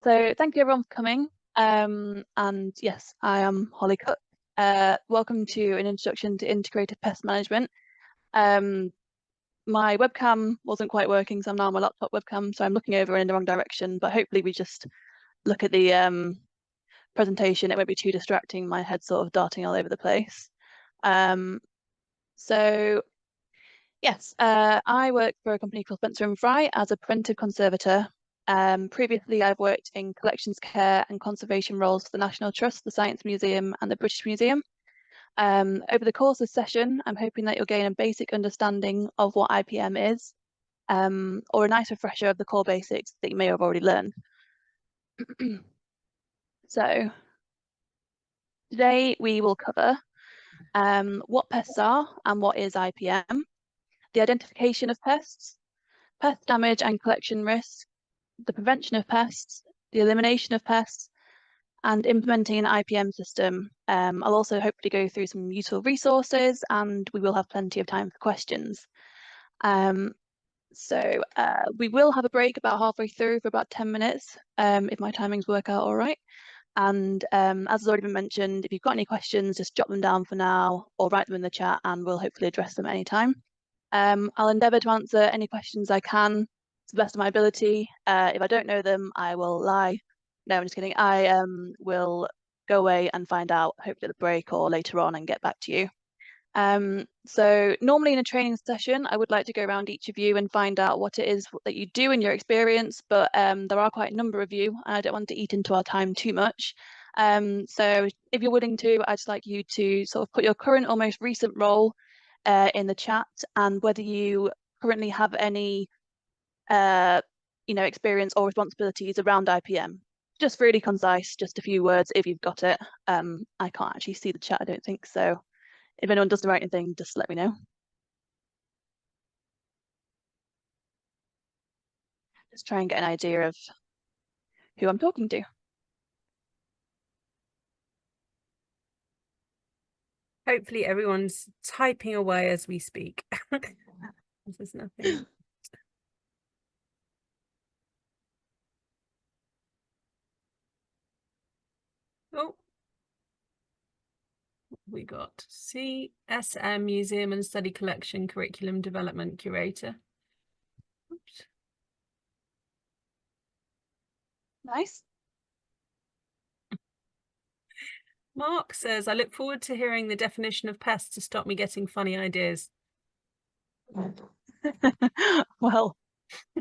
So thank you everyone for coming. And yes, I am Holly Cook. Welcome to an introduction to integrated pest management. My webcam wasn't quite working, so I'm now on my laptop webcam, so I'm looking over in the wrong direction, but hopefully we just look at the presentation. It won't be too distracting, my head sort of darting all over the place. So yes, I work for a company called Spencer & Fry as a preventive conservator. Previously, I've worked in collections care and conservation roles for the National Trust, the Science Museum and the British Museum. Over the course of the session, I'm hoping that you'll gain a basic understanding of what IPM is, or a nice refresher of the core basics that you may have already learned. So today we will cover what pests are and what is IPM, the identification of pests, pest damage and collection risk, the prevention of pests, the elimination of pests, and implementing an IPM system. I'll also hopefully go through some useful resources, and we will have plenty of time for questions. So we will have a break about halfway through for about 10 minutes, if my timings work out all right. And as has already been mentioned, if you've got any questions, just jot them down for now or write them in the chat and we'll hopefully address them anytime. I'll endeavour to answer any questions I can to the best of my ability. If I don't know them, I will lie. No, I'm just kidding. I will go away and find out, hopefully at the break or later on, and get back to you. So normally in a training session, I would like to go around each of you and find out what it is that you do in your experience, but there are quite a number of you, and I don't want to eat into our time too much. So if you're willing to, I'd just like you to sort of put your current or most recent role in the chat, and whether you currently have any experience or responsibilities around IPM. Just really concise, just a few words if you've got it. I can't actually see the chat, I don't think, so if anyone doesn't write anything, just let me know. Just try and get an idea of who I'm talking to. Hopefully everyone's typing away as we speak. There's nothing. Oh, we got CSM Museum and Study Collection Curriculum Development Curator. Oops. Nice. Mark says, I look forward to hearing the definition of pest to stop me getting funny ideas. Well,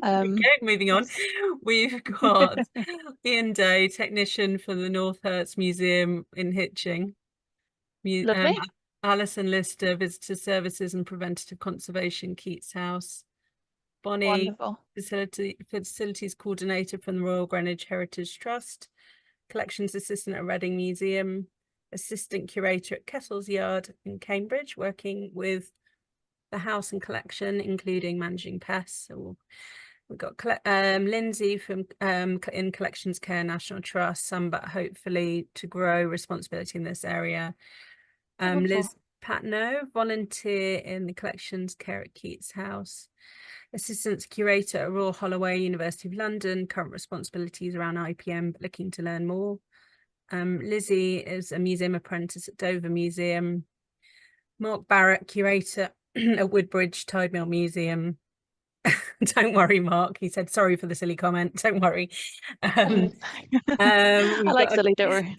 okay, moving on. We've got Ian Day, technician for the North Herts Museum in Hitching. Lovely. Alison Lister, Visitor Services and Preventative Conservation, Keats House. Bonnie, Wonderful. Facilities Coordinator from the Royal Greenwich Heritage Trust. Collections Assistant at Reading Museum. Assistant Curator at Kettle's Yard in Cambridge, working with the house and collection, including managing pests. So we've got Lindsay from in Collections Care National Trust, some but hopefully to grow responsibility in this area. Liz Patno, volunteer in the Collections Care at Keats House. Assistant Curator at Royal Holloway, University of London, current responsibilities around IPM, but looking to learn more. Lizzie is a museum apprentice at Dover Museum. Mark Barrett, curator at Woodbridge Tidemill Museum. Don't worry, Mark. He said, sorry for the silly comment. Don't worry. I like silly, don't worry.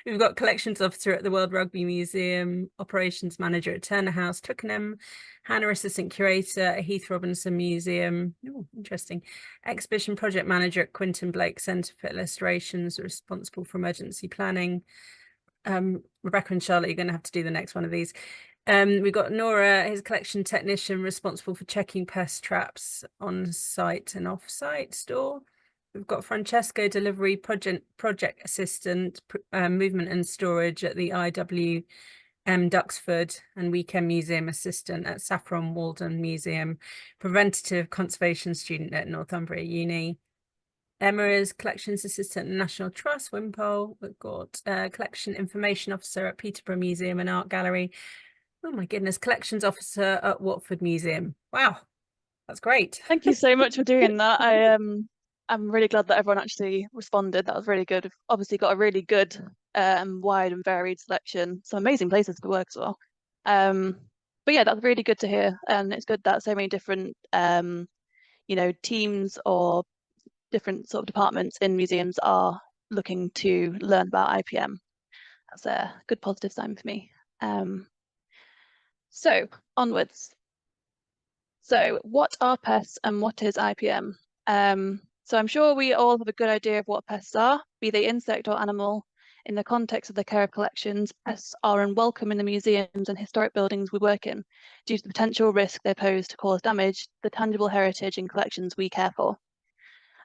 We've got collections officer at the World Rugby Museum, operations manager at Turner House, Twickenham, Hannah, assistant curator at Heath Robinson Museum. Oh, interesting. Exhibition project manager at Quinton Blake Centre for Illustrations, responsible for emergency planning. Rebecca and Charlotte, you're going to have to do the next one of these. We've got Nora, his collection technician, responsible for checking pest traps on site and off site store. We've got Francesco, delivery project assistant, movement and storage at the IWM Duxford, and weekend museum assistant at Saffron Walden Museum, preventative conservation student at Northumbria Uni. Emma is collections assistant at National Trust, Wimpole. We've got collection information officer at Peterborough Museum and Art Gallery. Oh my goodness, collections officer at Watford Museum. Wow, that's great. Thank you so much for doing that. I'm really glad that everyone actually responded. That was really good. We've obviously got a really good, wide and varied selection. Some amazing places to work as well. But yeah, that's really good to hear. And it's good that so many different, teams or different sort of departments in museums are looking to learn about IPM. That's a good positive sign for me. So onwards. So what are pests and what is IPM? So I'm sure we all have a good idea of what pests are, be they insect or animal. In the context of the care of collections, pests are unwelcome in the museums and historic buildings we work in due to the potential risk they pose to cause damage to the tangible heritage and collections we care for.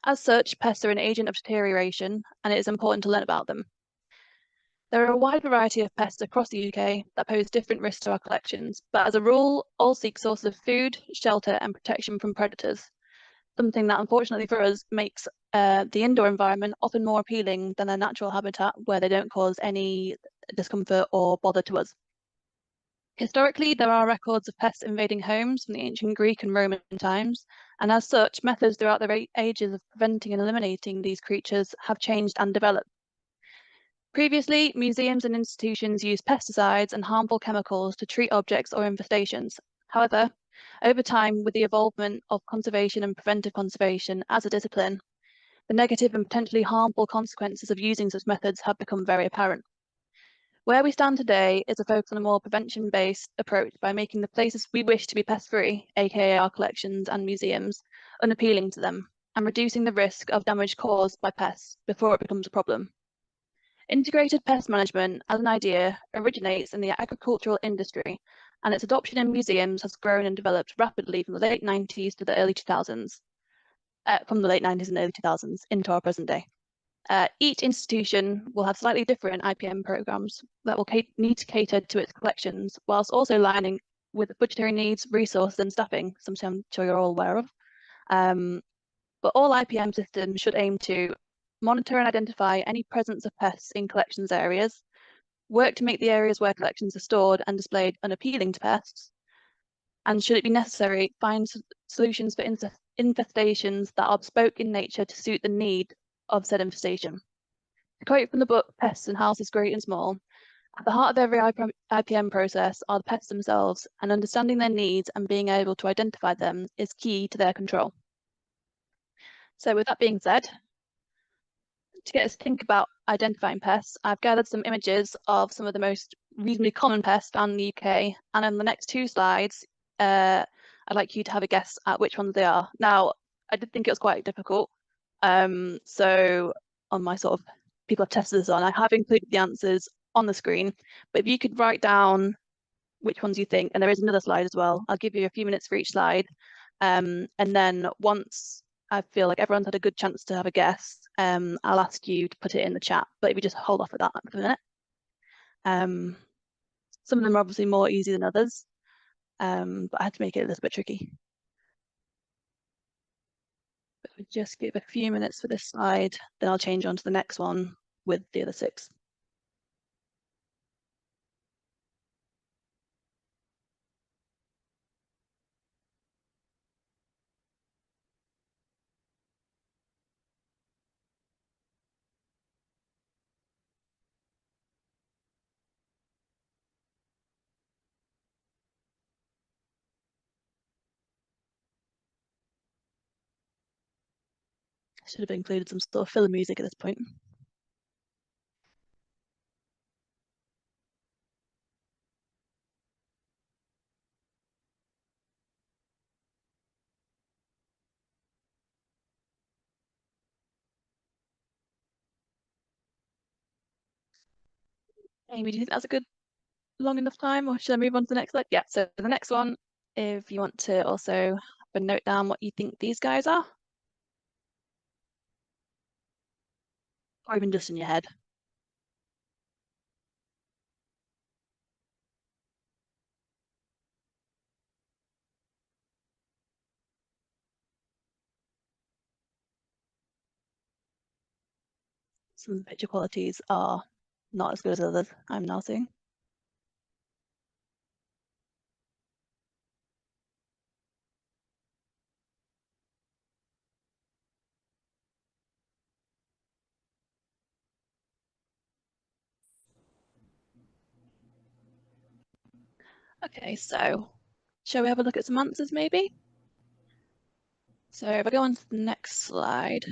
As such, pests are an agent of deterioration, and it is important to learn about them. There are a wide variety of pests across the UK that pose different risks to our collections, but as a rule, all seek sources of food, shelter, and protection from predators, something that unfortunately for us makes the indoor environment often more appealing than their natural habitat where they don't cause any discomfort or bother to us. Historically, there are records of pests invading homes from the ancient Greek and Roman times, and as such, methods throughout the ages of preventing and eliminating these creatures have changed and developed. Previously, museums and institutions used pesticides and harmful chemicals to treat objects or infestations. However, over time, with the evolvement of conservation and preventive conservation as a discipline, the negative and potentially harmful consequences of using such methods have become very apparent. Where we stand today is a focus on a more prevention-based approach by making the places we wish to be pest-free, aka our collections and museums, unappealing to them, and reducing the risk of damage caused by pests before it becomes a problem. Integrated pest management, as an idea, originates in the agricultural industry, and its adoption in museums has grown and developed rapidly from the late 90s to the early 2000s, from the late 90s and early 2000s into our present day. Each institution will have slightly different IPM programs that will need to cater to its collections, whilst also aligning with budgetary needs, resources, and staffing, something I'm sure you're all aware of. But all IPM systems should aim to monitor and identify any presence of pests in collections areas, work to make the areas where collections are stored and displayed unappealing to pests, and should it be necessary, find solutions for infestations that are bespoke in nature to suit the need of said infestation. To quote from the book Pests and Houses Great and Small, at the heart of every IPM process are the pests themselves, and understanding their needs and being able to identify them is key to their control. So with that being said, to get us to think about identifying pests, I've gathered some images of some of the most reasonably common pests found in the UK, and on the next two slides, I'd like you to have a guess at which ones they are. Now, I did think it was quite difficult, so on my sort of people I've tested this on, I have included the answers on the screen, but if you could write down which ones you think, and there is another slide as well. I'll give you a few minutes for each slide, and then once I feel like everyone's had a good chance to have a guess, I'll ask you to put it in the chat, but if you just hold off at that for a minute. Some of them are obviously more easy than others, but I had to make it a little bit tricky. But we just give a few minutes for this slide, then I'll change on to the next one with the other 6. Should have included some sort of filler music at this point. Amy, do you think that's a good long enough time, or should I move on to the next slide? Yeah, so the next one, if you want to also have a note down what you think these guys are, or even just in your head. Some of the picture qualities are not as good as others, I'm now seeing. Okay, so shall we have a look at some answers maybe? So if I go on to the next slide,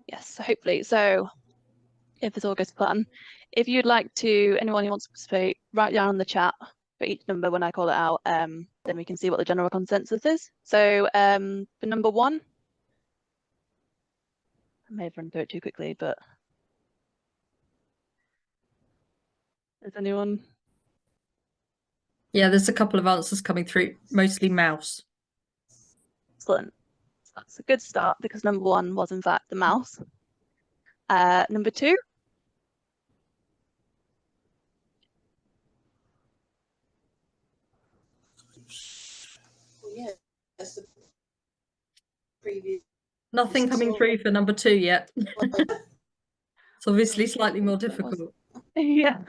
yes, so hopefully, so if this all goes to plan, if you'd like to, anyone who wants to participate, write down in the chat for each number when I call it out, then we can see what the general consensus is. So for number 1, I may have run through it too quickly, but is anyone? Yeah, there's a couple of answers coming through, mostly mouse. Excellent. That's a good start because number 1 was in fact the mouse. Number 2. Yeah, that's the previous. Nothing coming through for number 2 yet. It's obviously slightly more difficult. Yeah.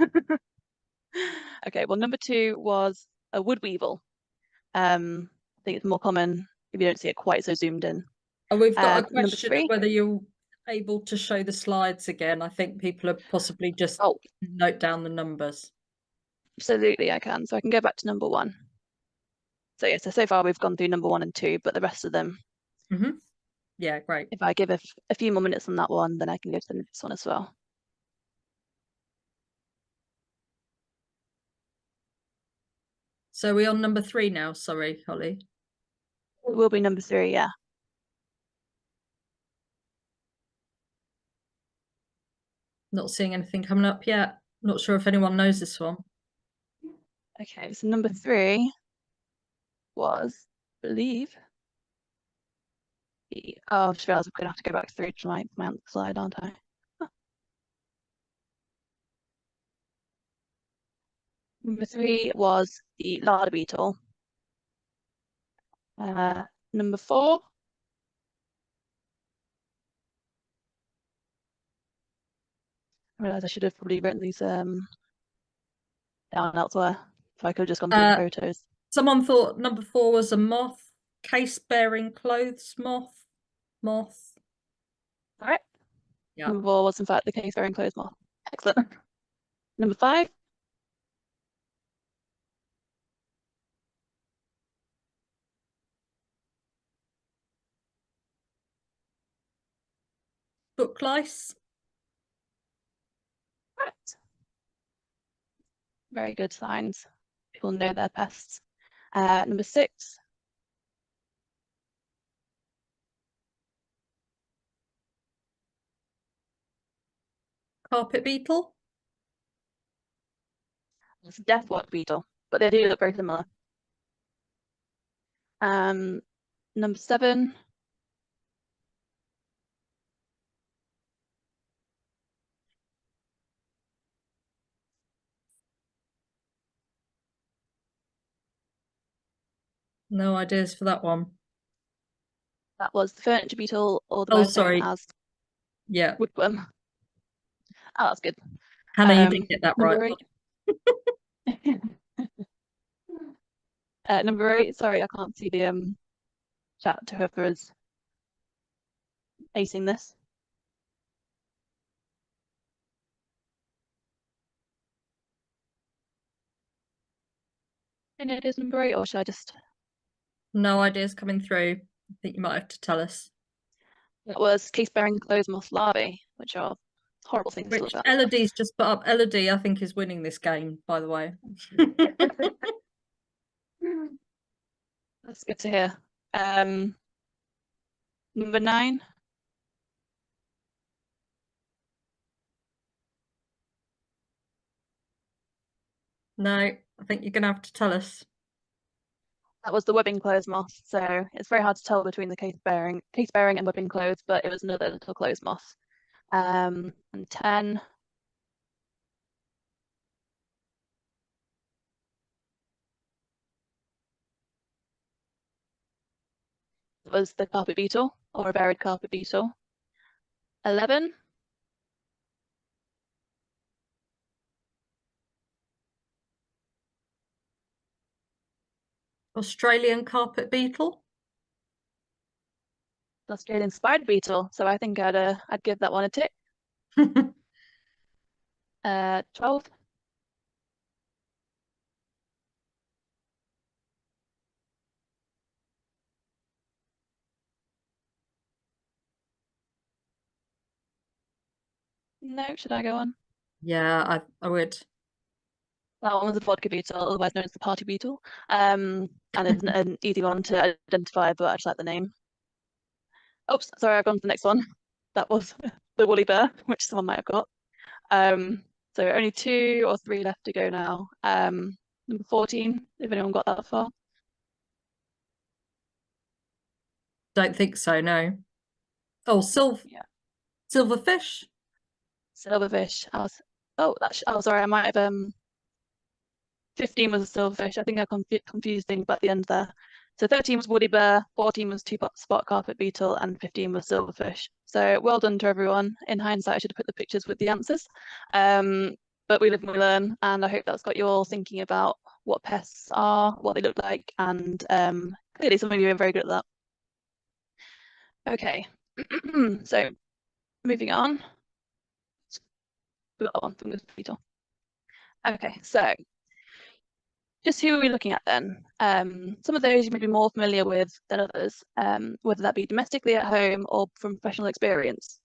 Okay, well, number 2 was a wood weevil. I think it's more common if you don't see it quite so zoomed in. And we've got a Number question 3. of whether you're able to show the slides again. I think people are possibly just Oh, note down the numbers. absolutely, I can. So I can go back to number 1. So yeah, so far we've gone through number 1 and 2, but the rest of them, Yeah, great. if I give a few more minutes on that one, then I can go to the next one as well. So we're on number 3 now. Sorry, Holly. It will be number 3, yeah. Not seeing anything coming up yet. Not sure if anyone knows this one. Okay, so number 3 was, I believe, oh, I just realised I'm going to have to go back through to my answer slide, aren't I? Number 3 was the larder beetle. Number 4. I realise I should have probably written these down elsewhere, so I could have just gone through the photos. Someone thought number 4 was a moth, case-bearing clothes moth. All right. Yeah. Number 4 was in fact the case-bearing clothes moth. Excellent. Number 5. Book lice. Right. Very good signs. People know their pests. Number 6. Carpet beetle. It's a deathwort beetle, but they do look very similar. Number 7. No ideas for that one. That was the furniture beetle, Oh, otherwise sorry. known as Yeah. woodworm. Oh, that's good. Hannah, you did get that right. Number 8. Number 8, sorry, I can't see the chat to whoever is acing this. And it is number 8, or should I just? No ideas coming through. I think you might have to tell us. That was case-bearing clothes moth larvae, which are horrible things to Which look at. Elodie's just put up. Elodie, I think, is winning this game, by the way. That's good to hear. Number 9. No, I think you're going to have to tell us. That was the webbing clothes moth. So it's very hard to tell between the case-bearing and webbing clothes, but it was another little clothes moth. And 10. Was the carpet beetle, or a buried carpet beetle. 11. Australian carpet beetle. The Australian spider beetle. So I think I'd give that one a tick. 12. No, should I go on? Yeah, I would. That one was a vodka beetle, otherwise known as the party beetle. And it's an easy one to identify, but I just like the name. Oops, sorry, I've gone to the next one. That was the woolly bear, which someone might have got. So only 2 or 3 left to go now. Number 14, if anyone got that far. Don't think so, no. Oh, Yeah. silverfish. Silverfish. Sorry, I might have 15 was a silverfish. I think I confused things at the end there. So 13 was woolly bear, 14 was spot carpet beetle, and 15 was silverfish. So well done to everyone. In hindsight, I should have put the pictures with the answers. But we live and we learn, and I hope that's got you all thinking about what pests are, what they look like, and clearly some of you are very good at that. Okay, so moving on. We got that one from the beetle. Okay, so just who are we looking at then? Some of those you may be more familiar with than others, whether that be domestically at home or from professional experience.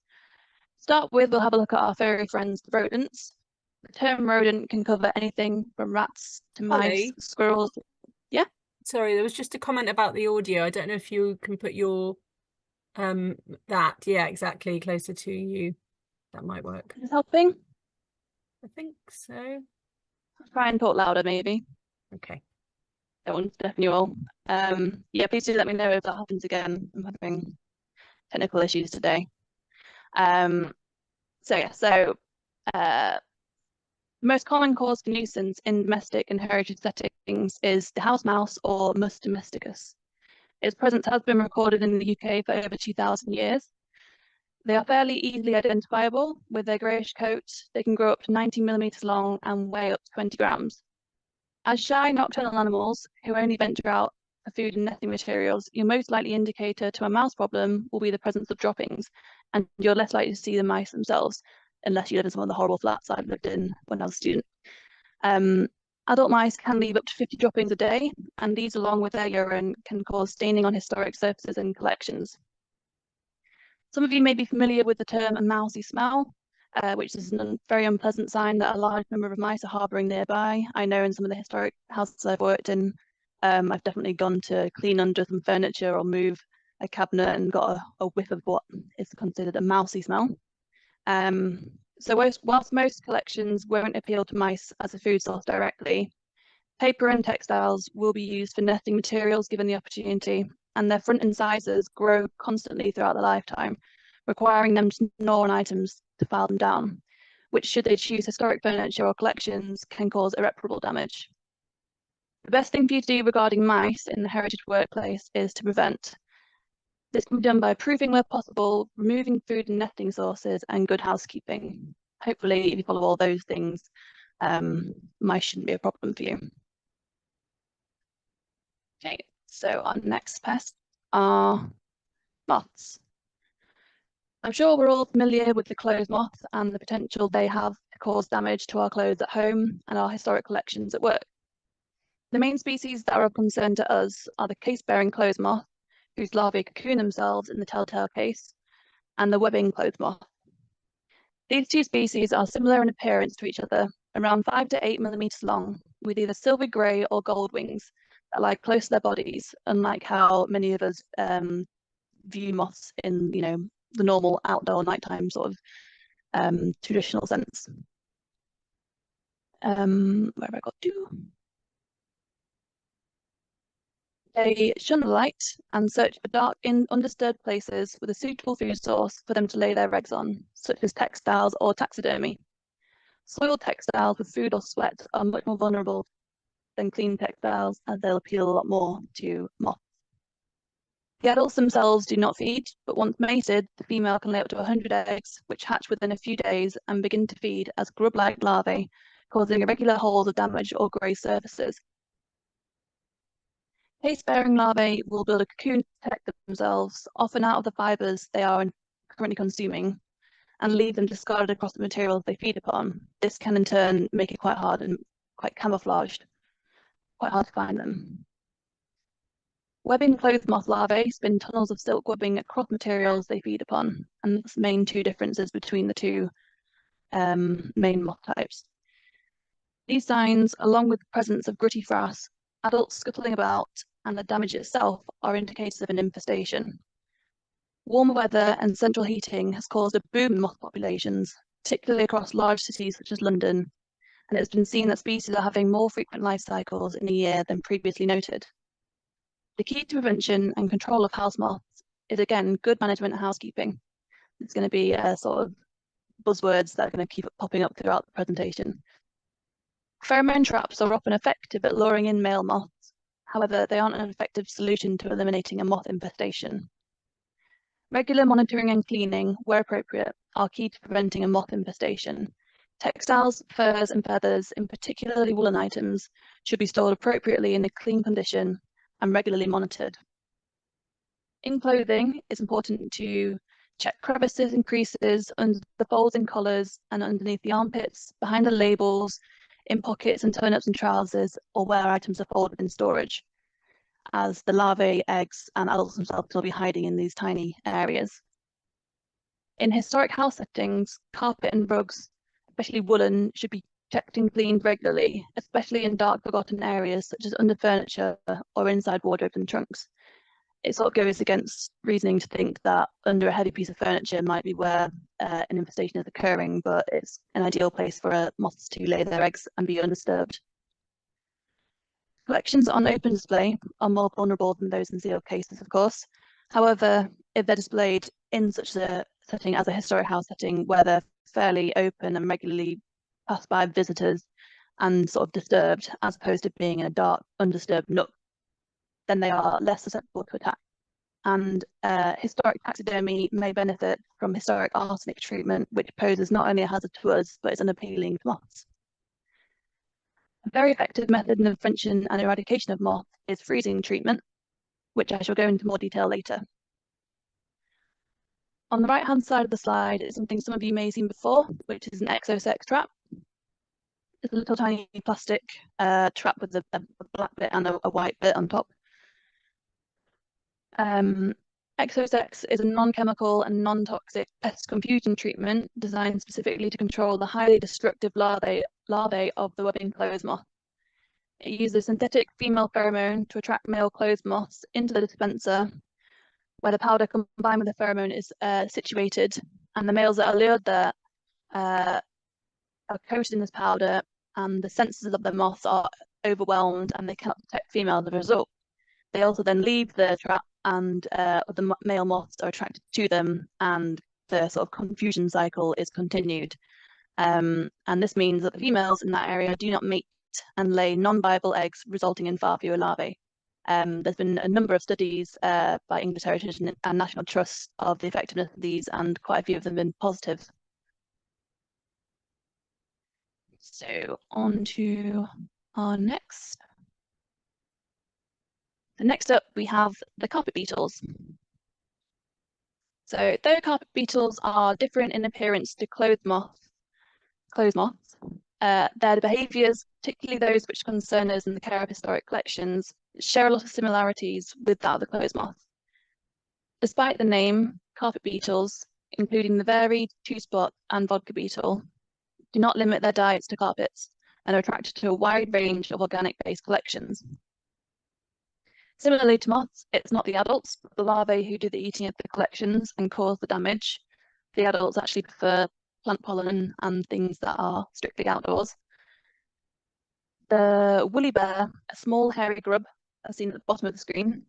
To start with, we'll have a look at our furry friends, the rodents. The term rodent can cover anything from rats to mice, Holly? squirrels. Yeah? Sorry, there was just a comment about the audio. I don't know if you can put your yeah, exactly, closer to you. That might work. Is this helping? I think so. I'll try and talk louder, maybe. Okay. That one's definitely all. Yeah, please do let me know if that happens again. I'm having technical issues today. So the most common cause for nuisance in domestic and heritage settings is the house mouse or Mus domesticus. Its presence has been recorded in the UK for over 2,000 years. They are fairly easily identifiable. With their greyish coat, they can grow up to 90 millimeters long and weigh up to 20 grams. As shy nocturnal animals who only venture out for food and nesting materials, your most likely indicator to a mouse problem will be the presence of droppings, and you're less likely to see the mice themselves, unless you live in some of the horrible flats I've lived in when I was a student. Adult mice can leave up to 50 droppings a day, and these, along with their urine, can cause staining on historic surfaces and collections. Some of you may be familiar with the term a mousy smell, which is a very unpleasant sign that a large number of mice are harbouring nearby. I know in some of the historic houses I've worked in, I've definitely gone to clean under some furniture or move a cabinet and got a whiff of what is considered a mousy smell. So whilst most collections won't appeal to mice as a food source directly, paper and textiles will be used for nesting materials given the opportunity, and their front incisors grow constantly throughout their lifetime, requiring them to gnaw on items to file them down, which, should they choose historic furniture or collections, can cause irreparable damage. The best thing for you to do regarding mice in the heritage workplace is to prevent. This can be done by proving where possible, removing food and nesting sources, and good housekeeping. Hopefully, if you follow all those things, mice shouldn't be a problem for you. Okay, so our next pest are moths. I'm sure we're all familiar with the clothes moth and the potential they have to cause damage to our clothes at home and our historic collections at work. The main species that are of concern to us are the case-bearing clothes moth, whose larvae cocoon themselves in the telltale case, and the webbing clothes moth. These two species are similar in appearance to each other, around 5 to 8 millimeters long, with either silver grey or gold wings that lie close to their bodies, unlike how many of us view moths in, the normal outdoor nighttime sort of traditional sense. Where have I got to? They shun the light and search for dark, undisturbed places with a suitable food source for them to lay their eggs on, such as textiles or taxidermy. Soiled textiles with food or sweat are much more vulnerable than clean textiles, as they'll appeal a lot more to moths. The adults themselves do not feed, but once mated, the female can lay up to 100 eggs, which hatch within a few days and begin to feed as grub-like larvae, causing irregular holes of damaged or grey surfaces. Case-bearing larvae will build a cocoon to protect themselves, often out of the fibres they are currently consuming, and leave them discarded across the materials they feed upon. This can in turn make it quite hard and quite camouflaged, quite hard to find them. Webbing clothes moth larvae spin tunnels of silk webbing across materials they feed upon, and that's the main two differences between the two main moth types. These signs, along with the presence of gritty frass, adults scuttling about, and the damage itself, are indicators of an infestation. Warmer weather and central heating has caused a boom in moth populations, particularly across large cities such as London, and it's been seen that species are having more frequent life cycles in a year than previously noted. The key to prevention and control of house moths is, again, good management and housekeeping. It's going to be sort of buzzwords that are going to keep popping up throughout the presentation. Pheromone traps are often effective at luring in male moths. However, they aren't an effective solution to eliminating a moth infestation. Regular monitoring and cleaning, where appropriate, are key to preventing a moth infestation. Textiles, furs, and feathers, in particularly woolen items, should be stored appropriately in a clean condition and regularly monitored. In clothing, it's important to check crevices and creases under the folds and collars and underneath the armpits, behind the labels, in pockets and turn-ups and trousers, or where items are folded in storage, as the larvae, eggs, and adults themselves will be hiding in these tiny areas. In historic house settings, carpet and rugs, especially woolen, should be checked and cleaned regularly, especially in dark, forgotten areas such as under furniture or inside wardrobes and trunks. It sort of goes against reasoning to think that under a heavy piece of furniture might be where an infestation is occurring, but it's an ideal place for moths to lay their eggs and be undisturbed. Collections on open display are more vulnerable than those in sealed cases, of course. However, if they're displayed in such a setting as a historic house setting where they're fairly open and regularly passed by visitors and sort of disturbed, as opposed to being in a dark, undisturbed nook, then they are less susceptible to attack. And historic taxidermy may benefit from historic arsenic treatment, which poses not only a hazard to us, but is unappealing to moths. A very effective method in the prevention and eradication of moth is freezing treatment, which I shall go into more detail later. On the right-hand side of the slide is something some of you may have seen before, which is an exosex trap. It's a little tiny plastic trap with a black bit and a white bit on top. Exosex is a non-chemical and non-toxic pest confusion treatment designed specifically to control the highly destructive larvae of the webbing clothes moth. It uses a synthetic female pheromone to attract male clothes moths into the dispenser, where the powder combined with the pheromone is situated, and the males that are lured there are coated in this powder, and the senses of the moths are overwhelmed and they cannot detect females as a result. They also then leave the trap, and the male moths are attracted to them, and the sort of confusion cycle is continued. And this means that the females in that area do not mate and lay non-viable eggs, resulting in far fewer larvae. There's been a number of studies by English Heritage and National Trust of the effectiveness of these, and quite a few of them have been positive. So on to our next. So next up, we have the carpet beetles. So though carpet beetles are different in appearance to clothes moths, their behaviours, particularly those which concern us in the care of historic collections, share a lot of similarities with that of the clothes moth. Despite the name, carpet beetles, including the varied two-spot and vodka beetle, do not limit their diets to carpets and are attracted to a wide range of organic-based collections. Similarly to moths, it's not the adults, but the larvae who do the eating of the collections and cause the damage. The adults actually prefer plant pollen and things that are strictly outdoors. The woolly bear, a small hairy grub, as seen at the bottom of the screen,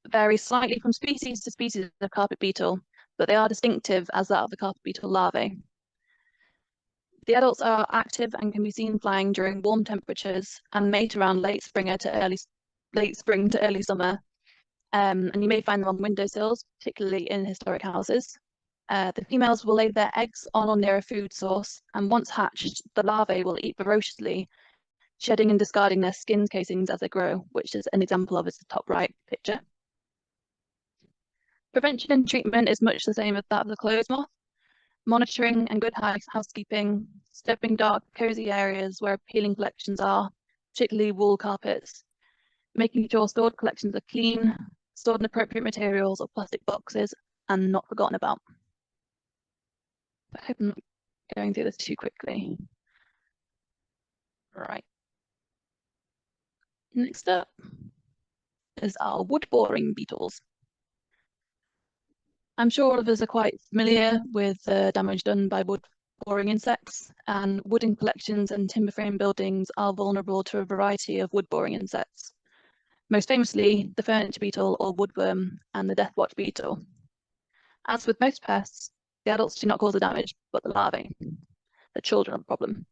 varies slightly from species to species of carpet beetle, but they are distinctive as that of the carpet beetle larvae. The adults are active and can be seen flying during warm temperatures and mate around late spring to early summer. And you may find them on windowsills, particularly in historic houses. The females will lay their eggs on or near a food source, and once hatched, the larvae will eat voraciously, shedding and discarding their skin casings as they grow, which is an example of is the top right picture. Prevention and treatment is much the same as that of the clothes moth. Monitoring and good housekeeping, disturbing dark, cosy areas where appealing collections are, particularly wool carpets, making sure stored collections are clean, stored in appropriate materials or plastic boxes, and not forgotten about. I hope I'm not going through this too quickly. Right. Next up is our wood boring beetles. I'm sure all of us are quite familiar with the damage done by wood boring insects, and wooden collections and timber frame buildings are vulnerable to a variety of wood boring insects. Most famously, the furniture beetle or woodworm and the death watch beetle. As with most pests, the adults do not cause the damage, but the larvae. The children are the problem.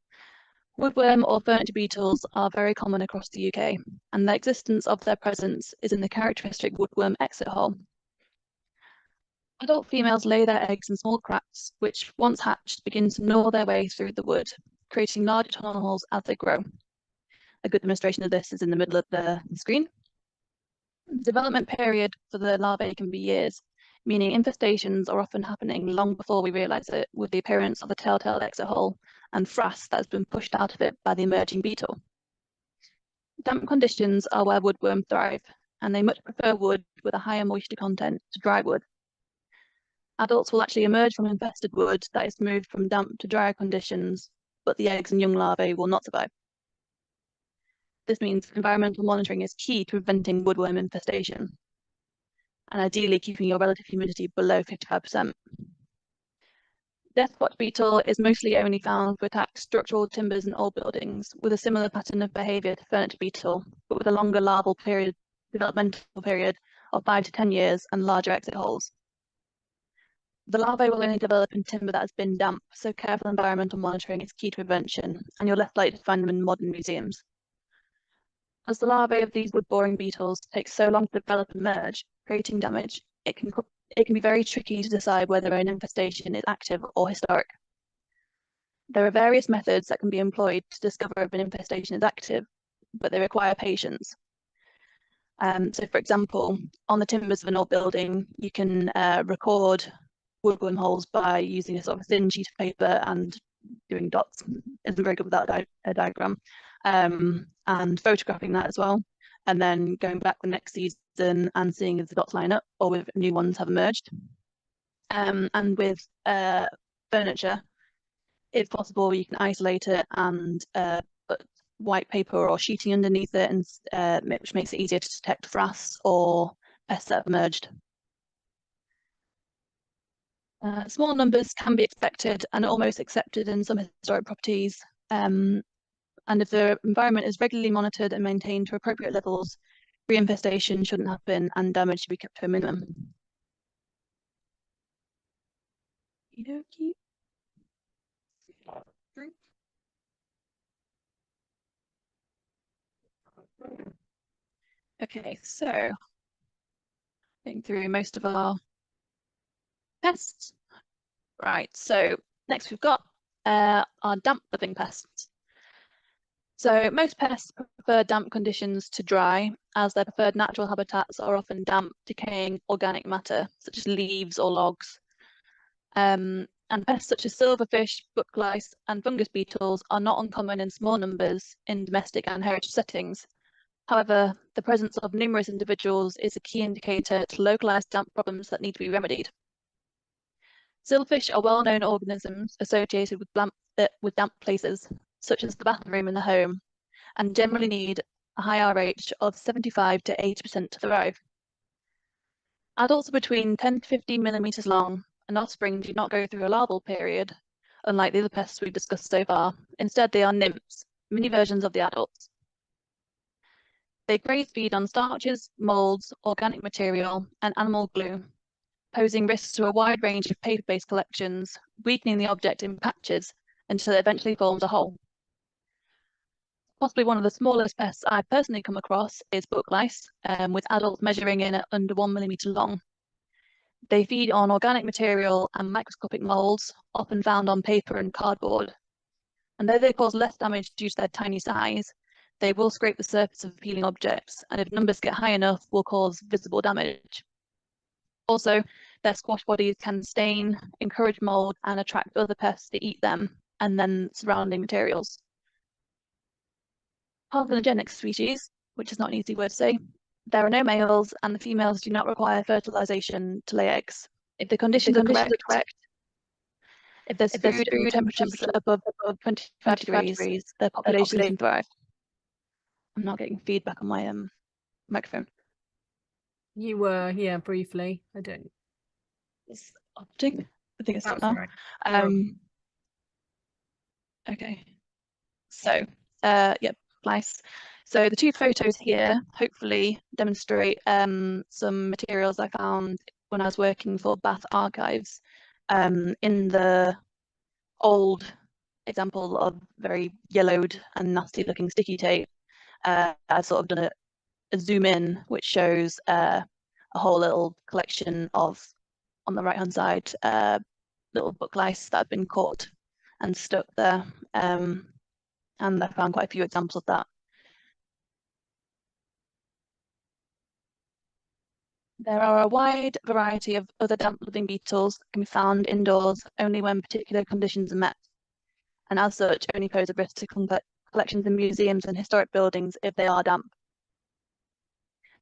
Woodworm or furniture beetles are very common across the UK, and the existence of their presence is in the characteristic woodworm exit hole. Adult females lay their eggs in small cracks, which, once hatched, begin to gnaw their way through the wood, creating larger tunnel holes as they grow. A good demonstration of this is in the middle of the screen. The development period for the larvae can be years, meaning infestations are often happening long before we realise it, with the appearance of a telltale exit hole and frass that has been pushed out of it by the emerging beetle. Damp conditions are where woodworm thrive, and they much prefer wood with a higher moisture content to dry wood. Adults will actually emerge from infested wood that is moved from damp to drier conditions, but the eggs and young larvae will not survive. This means environmental monitoring is key to preventing woodworm infestation, and ideally keeping your relative humidity below 55%. Death watch beetle is mostly only found to attack structural timbers and old buildings, with a similar pattern of behaviour to furniture beetle, but with a longer larval period, developmental period of 5 to 10 years and larger exit holes. The larvae will only develop in timber that has been damp, so careful environmental monitoring is key to prevention, and you're less likely to find them in modern museums. As the larvae of these wood-boring beetles take so long to develop and merge, creating damage, it can be very tricky to decide whether an infestation is active or historic. There are various methods that can be employed to discover if an infestation is active, but they require patience. So, for example, on the timbers of an old building, you can record woodworm holes by using a sort of thin sheet of paper and doing dots. Isn't very good without a diagram, and photographing that as well, and then going back the next season and seeing if the dots line up or if new ones have emerged. And with furniture, if possible, you can isolate it and put white paper or sheeting underneath it, and which makes it easier to detect frass or pests that have emerged. Small numbers can be expected and almost accepted in some historic properties, and if the environment is regularly monitored and maintained to appropriate levels, reinfestation shouldn't happen and damage should be kept to a minimum. Okay, so going through most of our pests. Right, so next we've got our damp living pests. So most pests prefer damp conditions to dry, as their preferred natural habitats are often damp, decaying organic matter, such as leaves or logs. And pests such as silverfish, book lice, and fungus beetles are not uncommon in small numbers in domestic and heritage settings. However, the presence of numerous individuals is a key indicator to localized damp problems that need to be remedied. Silverfish are well-known organisms associated with damp places, such as the bathroom in the home, and generally need a high RH of 75 to 80% to thrive. Adults are between 10 to 15 millimeters long, and offspring do not go through a larval period, unlike the other pests we've discussed so far. Instead, they are nymphs, mini versions of the adults. They graze feed on starches, molds, organic material, and animal glue, posing risks to a wide range of paper-based collections, weakening the object in patches until it eventually forms a whole. Possibly one of the smallest pests I've personally come across is book lice, with adults measuring in at under 1 millimeter long. They feed on organic material and microscopic molds, often found on paper and cardboard. And though they cause less damage due to their tiny size, they will scrape the surface of appealing objects, and if numbers get high enough, will cause visible damage. Also, their squash bodies can stain, encourage mold, and attract other pests to eat them, and then surrounding materials. Parthenogenic species, which is not an easy word to say, there are no males, and the females do not require fertilization to lay eggs. If the conditions are correct, If there's food and temperatures above 25 degrees, the population can thrive. I'm not getting feedback on my microphone. You were, yeah, briefly. I don't. It's opting. I think it's That's now. right. Okay. So, yep, nice. So the two photos here hopefully demonstrate some materials I found when I was working for Bath Archives. In the old example of very yellowed and nasty looking sticky tape, I've sort of done a zoom in, which shows a whole little collection of, on the right hand side, little book lice that have been caught and stuck there. And I found quite a few examples of that. There are a wide variety of other damp-loving beetles that can be found indoors only when particular conditions are met, and as such only pose a risk to collections in museums and historic buildings if they are damp.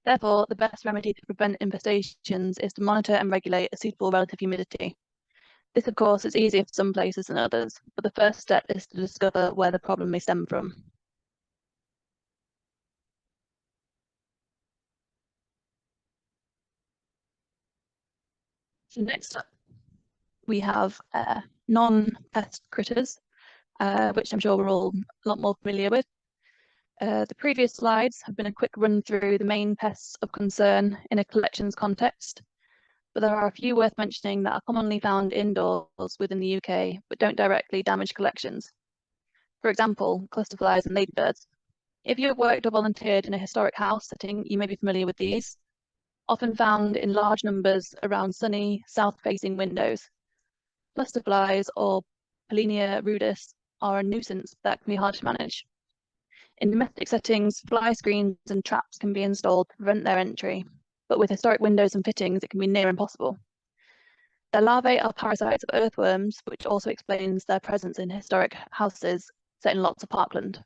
Therefore, the best remedy to prevent infestations is to monitor and regulate a suitable relative humidity. This, of course, is easier for some places than others, but the first step is to discover where the problem may stem from. So next up, we have non-pest critters, which I'm sure we're all a lot more familiar with. The previous slides have been a quick run through the main pests of concern in a collections context, but there are a few worth mentioning that are commonly found indoors within the UK, but don't directly damage collections. For example, cluster flies and ladybirds. If you have worked or volunteered in a historic house setting, you may be familiar with these, often found in large numbers around sunny, south-facing windows. Cluster flies, or Pollinaria rudis, are a nuisance that can be hard to manage. In domestic settings, fly screens and traps can be installed to prevent their entry, but with historic windows and fittings, it can be near impossible. Their larvae are parasites of earthworms, which also explains their presence in historic houses set in lots of parkland.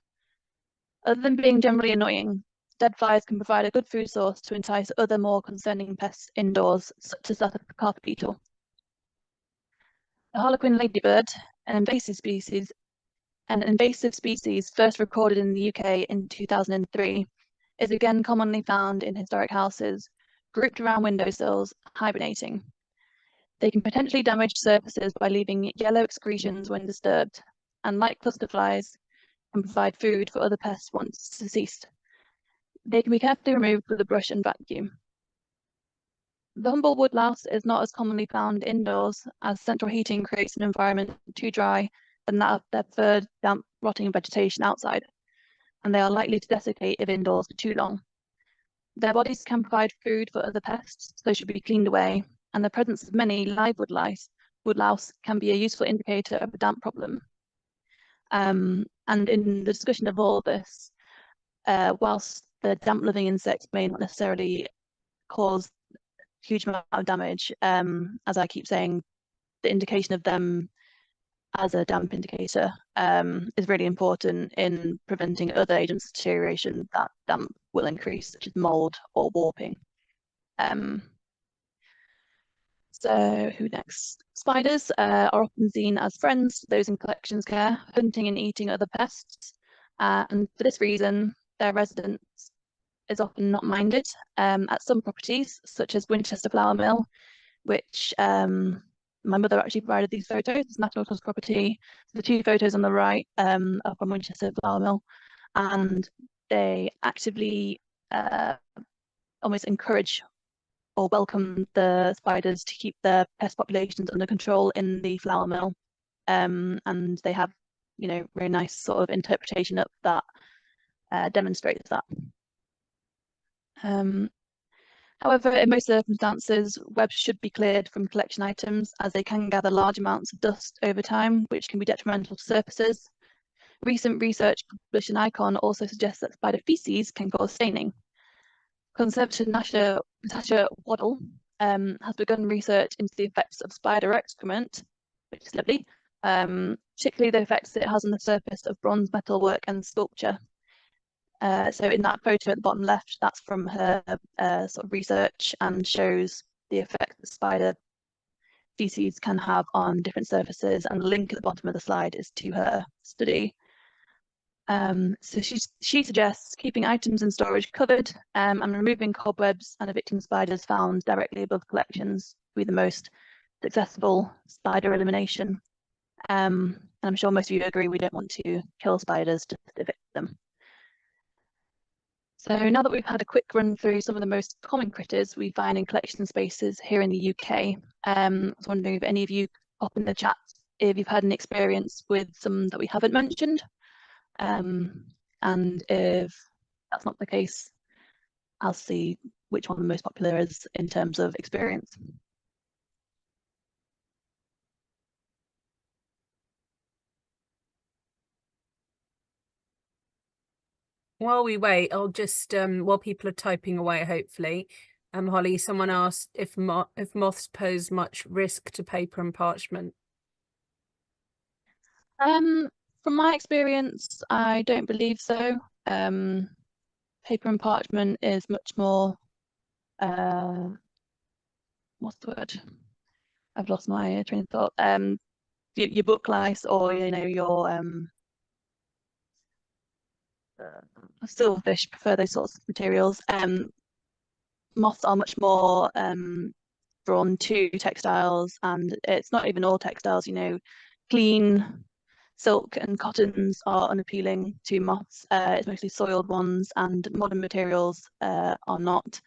Other than being generally annoying, dead flies can provide a good food source to entice other more concerning pests indoors, such as that of the carpet beetle. The harlequin ladybird, an invasive species first recorded in the UK in 2003, is again commonly found in historic houses, grouped around windowsills, hibernating. They can potentially damage surfaces by leaving yellow excretions when disturbed, and like cluster flies, can provide food for other pests once deceased. They can be carefully removed with a brush and vacuum. The humble woodlouse is not as commonly found indoors, as central heating creates an environment too dry than that of their furred, damp, rotting vegetation outside, and they are likely to desiccate if indoors for too long. Their bodies can provide food for other pests, so should be cleaned away, and the presence of many live woodlouse can be a useful indicator of a damp problem. And in the discussion of all this, whilst the damp-loving insects may not necessarily cause huge amount of damage, as I keep saying, the indication of them as a damp indicator is really important in preventing other agents of deterioration that damp will increase, such as mold or warping. So who next? Spiders are often seen as friends to those in collections care, hunting and eating other pests. And for this reason, their residence is often not minded. At some properties, such as Winchester Flour Mill, which my mother actually provided these photos. It's National Trust property. So the two photos on the right are from Winchester Flour Mill, and they actively almost encourage or welcome the spiders to keep their pest populations under control in the flour mill. And they have, really nice sort of interpretation of that demonstrates that. However, in most circumstances, webs should be cleared from collection items as they can gather large amounts of dust over time, which can be detrimental to surfaces. Recent research published in ICON also suggests that spider feces can cause staining. Conservator Natasha Waddle has begun research into the effects of spider excrement, which is lovely, particularly the effects it has on the surface of bronze metalwork and sculpture. So in that photo at the bottom left, that's from her sort of research and shows the effect that spider feces can have on different surfaces, and the link at the bottom of the slide is to her study. So she suggests keeping items in storage covered and removing cobwebs and evicting spiders found directly above collections to be the most successful spider elimination. And I'm sure most of you agree we don't want to kill spiders, just evict them. So now that we've had a quick run through some of the most common critters we find in collection spaces here in the UK, I was wondering if any of you pop in the chat if you've had an experience with some that we haven't mentioned. And if that's not the case, I'll see which one the most popular is in terms of experience. While we wait, I'll just while people are typing away, hopefully, Holly, someone asked if moths pose much risk to paper and parchment. From my experience, I don't believe so. Paper and parchment is much more what's the word? I've lost my train of thought. Your book lice, or your silverfish prefer those sorts of materials. Moths are much more drawn to textiles, and it's not even all textiles. Clean silk and cottons are unappealing to moths. It's mostly soiled ones, and modern materials are not.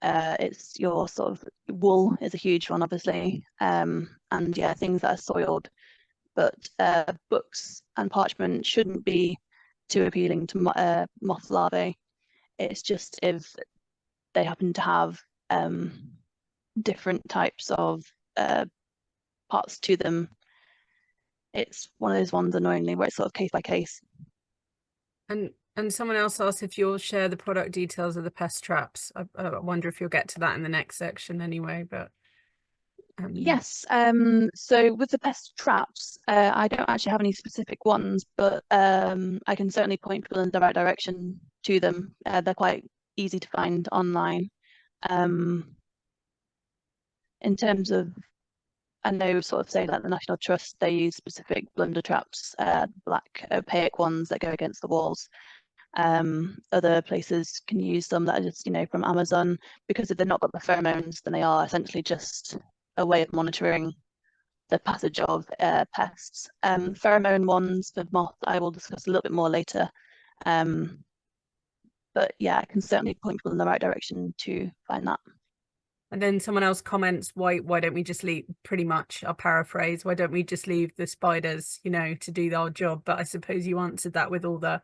It's your sort of wool is a huge one, obviously, and yeah, things that are soiled. But books and parchment shouldn't be too appealing to moth larvae. It's just if they happen to have different types of parts to them. It's one of those ones, annoyingly, where it's sort of case by case. And someone else asked if you'll share the product details of the pest traps. I wonder if you'll get to that in the next section anyway, but yes. So with the pest traps, I don't actually have any specific ones, but I can certainly point people in the right direction to them. They're quite easy to find online. In terms of, I know, sort of say like the National Trust, they use specific blunder traps, black opaque ones that go against the walls. Other places can use some that are just, from Amazon, because if they've not got the pheromones, then they are essentially just a way of monitoring the passage of pests. Pheromone ones for moths I will discuss a little bit more later. But yeah, I can certainly point people in the right direction to find that. And then someone else comments, why don't we just leave, pretty much, I'll paraphrase, why don't we just leave the spiders, to do our job? But I suppose you answered that with all the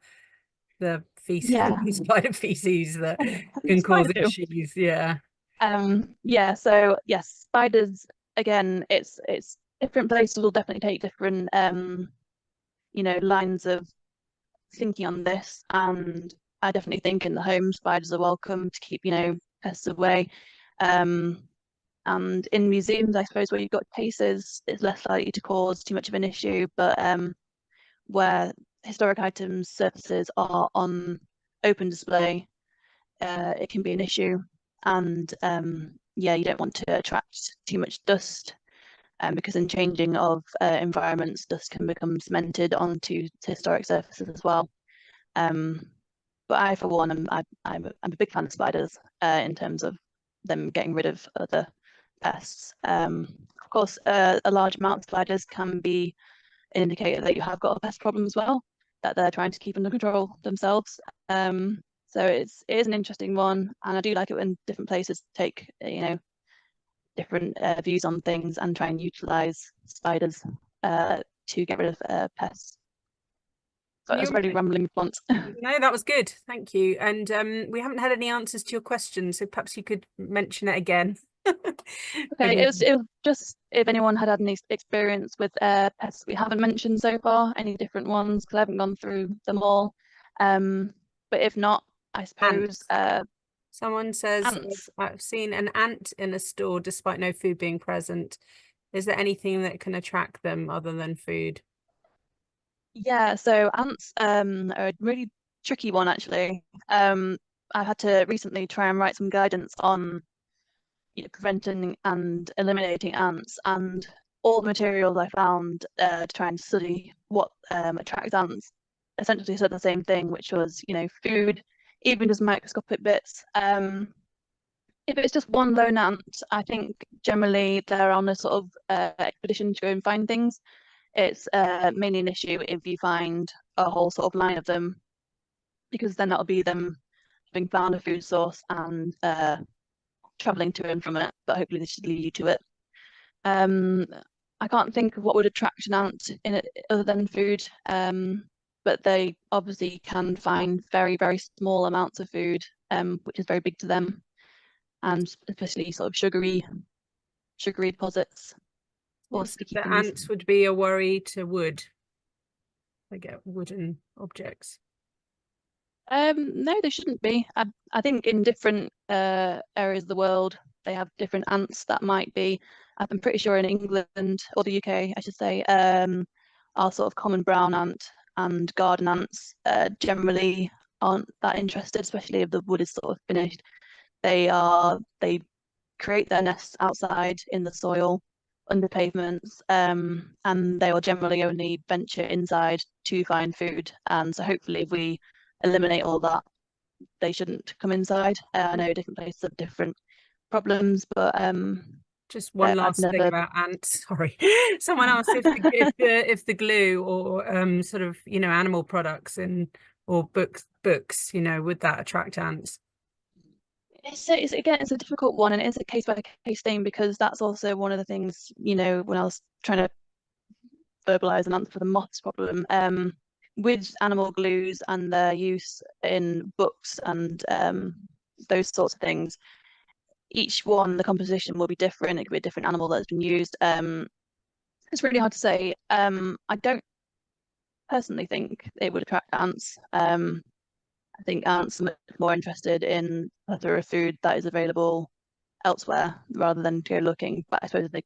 feces, Yeah. spider feces that can cause issues. Yeah. Yeah, so yes, spiders, again, it's different places will definitely take different lines of thinking on this, and I definitely think in the home spiders are welcome to keep pests away. And in museums, I suppose, where you've got cases, it's less likely to cause too much of an issue, but where historic items surfaces are on open display, it can be an issue. And yeah, you don't want to attract too much dust, because in changing of environments, dust can become cemented onto historic surfaces as well. But I, for one, I'm a big fan of spiders in terms of them getting rid of other pests. Of course, a large amount of spiders can be an indicator that you have got a pest problem as well, that they're trying to keep under control themselves. So it is an interesting one, and I do like it when different places take different views on things and try and utilize spiders to get rid of pests. So it was really rambling once. No, that was good. Thank you. And we haven't had any answers to your question, so perhaps you could mention it again. Okay, it was just if anyone had any experience with pests we haven't mentioned so far, any different ones, because I haven't gone through them all. But if not, I suppose someone says, ants. I've seen an ant in a store despite no food being present. Is there anything that can attract them other than food? Yeah, so ants are a really tricky one, actually. I had to recently try and write some guidance on preventing and eliminating ants, and all the materials I found to try and study what attracts ants essentially said the same thing, which was, food, even just microscopic bits. If it's just one lone ant, I think generally they're on a sort of expedition to go and find things. It's mainly an issue if you find a whole sort of line of them, because then that'll be them having found a food source and traveling to and from it, but hopefully this should lead you to it. I can't think of what would attract an ant in it other than food, but they obviously can find very, very small amounts of food, which is very big to them, and especially sort of sugary deposits or sticky The things. ants would be a worry to wood. They get wooden objects. No, they shouldn't be. I think in different areas of the world they have different ants that might be. I'm pretty sure in England, or the UK, I should say, our sort of common brown ant and garden ants generally aren't that interested, especially if the wood is sort of finished. They create their nests outside in the soil, under pavements, and they will generally only venture inside to find food. And so hopefully if we eliminate all that, they shouldn't come inside. I know different places have different problems, but just one last thing about ants. Sorry, someone asked if the glue or sort of animal products or books would that attract ants? It's a difficult one, and it's a case by case thing, because that's also one of the things, when I was trying to verbalize and answer the moths problem, with animal glues and their use in books and those sorts of things. Each one, the composition will be different. It could be a different animal that's been used. It's really hard to say. I don't personally think it would attract ants. I think ants are much more interested in a plethora of food that is available elsewhere rather than go looking. But I suppose if they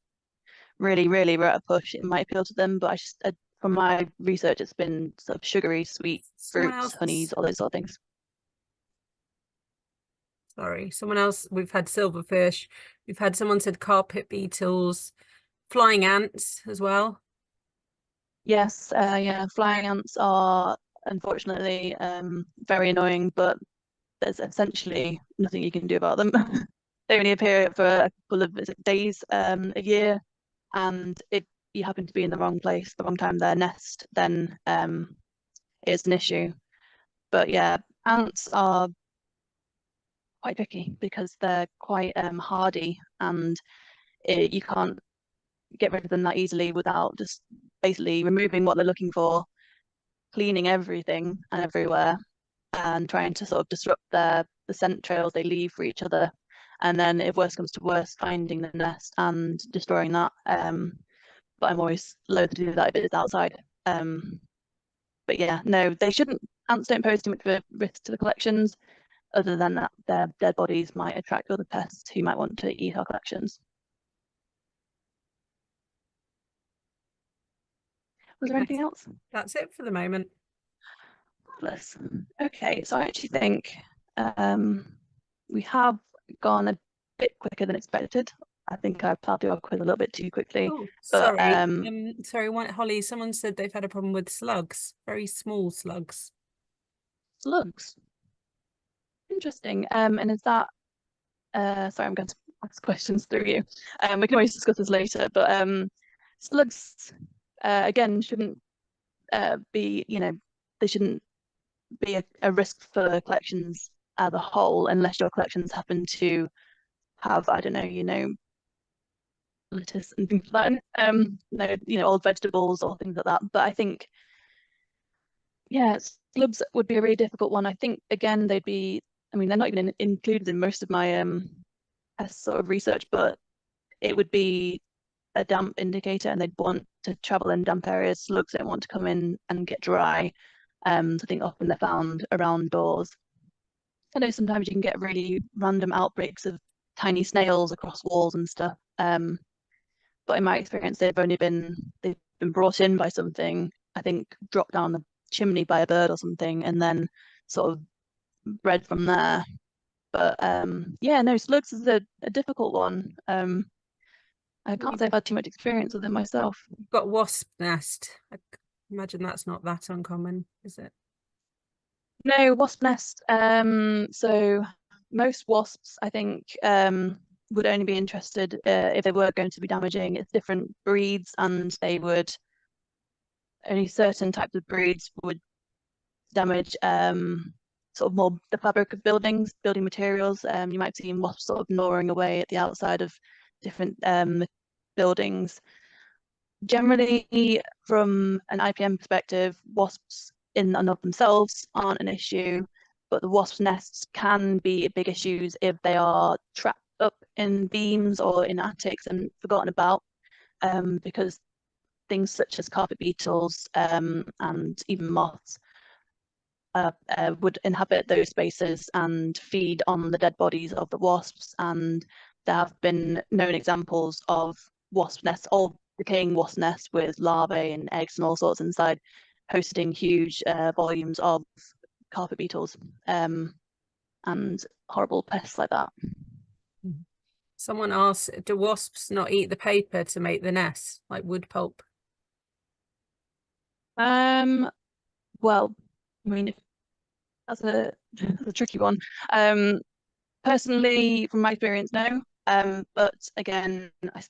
really, really were at a push, it might appeal to them. But from my research, it's been sort of sugary, sweet fruits, honeys, all those sort of things. Sorry, someone else. We've had silverfish. We've had someone said carpet beetles, flying ants as well. Yes, yeah, flying ants are unfortunately very annoying, but there's essentially nothing you can do about them. They only appear for a couple of days a year, and if you happen to be in the wrong place, the wrong time in their nest, then it's an issue. But yeah, ants are quite tricky because they're quite hardy, and you can't get rid of them that easily without just basically removing what they're looking for, cleaning everything and everywhere, and trying to sort of disrupt the scent trails they leave for each other. And then if worse comes to worse, finding the nest and destroying that. But I'm always loath to do that if it's outside. But yeah, no, they shouldn't. Ants don't pose too much of a risk to the collections, other than that their dead bodies might attract other pests who might want to eat our collections. Was there anything else? That's it for the moment. Fabulous. Okay, so I actually think we have gone a bit quicker than expected. I think I plowed through our quiz a little bit too quickly. Oh, but, sorry. Sorry, Holly, someone said they've had a problem with slugs, very small slugs. Slugs. Interesting. And is that sorry, I'm going to ask questions through you. We can always discuss this later, but slugs again shouldn't be, they shouldn't be a risk for collections as a whole, unless your collections happen to have, I don't know, lettuce and things like that, old vegetables or things like that. But I think, yeah, slugs would be a really difficult one. I think again they'd be, they're not even included in most of my sort of research, but it would be a damp indicator, and they'd want to travel in damp areas. Slugs don't want to come in and get dry. I think often they're found around doors. I know sometimes you can get really random outbreaks of tiny snails across walls and stuff. But in my experience, they've been brought in by something, I think dropped down the chimney by a bird or something, and then sort of bred from there. But yeah, no, slugs is a difficult one. I can't say I've had too much experience with them myself. Got wasp nest. I imagine that's not that uncommon, is it? No, wasp nest. So most wasps, I think, would only be interested if they were going to be damaging. It's different breeds, and they would only certain types of breeds would damage sort of more the fabric of buildings, building materials. You might see wasps sort of gnawing away at the outside of different buildings. Generally, from an IPM perspective, wasps in and of themselves aren't an issue, but the wasp nests can be big issues if they are trapped up in beams or in attics and forgotten about, because things such as carpet beetles and even moths would inhabit those spaces and feed on the dead bodies of the wasps. And there have been known examples of wasp nests, old decaying wasp nests with larvae and eggs and all sorts inside, hosting huge volumes of carpet beetles and horrible pests like that. Someone asked, do wasps not eat the paper to make the nest, like wood pulp? Well, I mean, that's a tricky one. Personally, from my experience, no. But again, I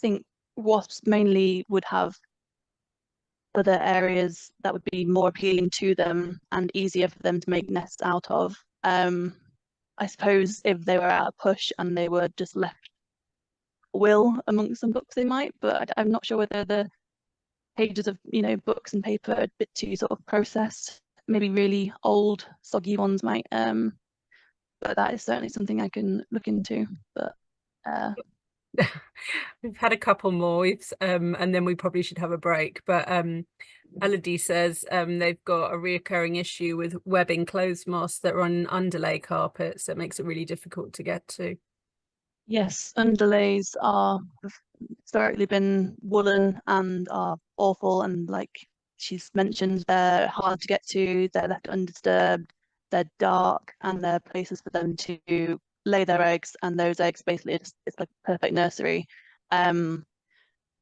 think wasps mainly would have other areas that would be more appealing to them and easier for them to make nests out of. I suppose if they were at a push and they were just left will amongst some books, they might, but I'm not sure whether the pages of books and paper are a bit too sort of processed. Maybe really old, soggy ones might. But that is certainly something I can look into. But we've had a couple more, and then we probably should have a break. But Elodie says they've got a reoccurring issue with webbing clothes moths that are on underlay carpets. So it makes it really difficult to get to. yes, underlays are historically been woolen and are awful, and like she's mentioned, they're hard to get to, they're left undisturbed, they're dark, and they're places for them to lay their eggs, and those eggs basically it's like a perfect nursery.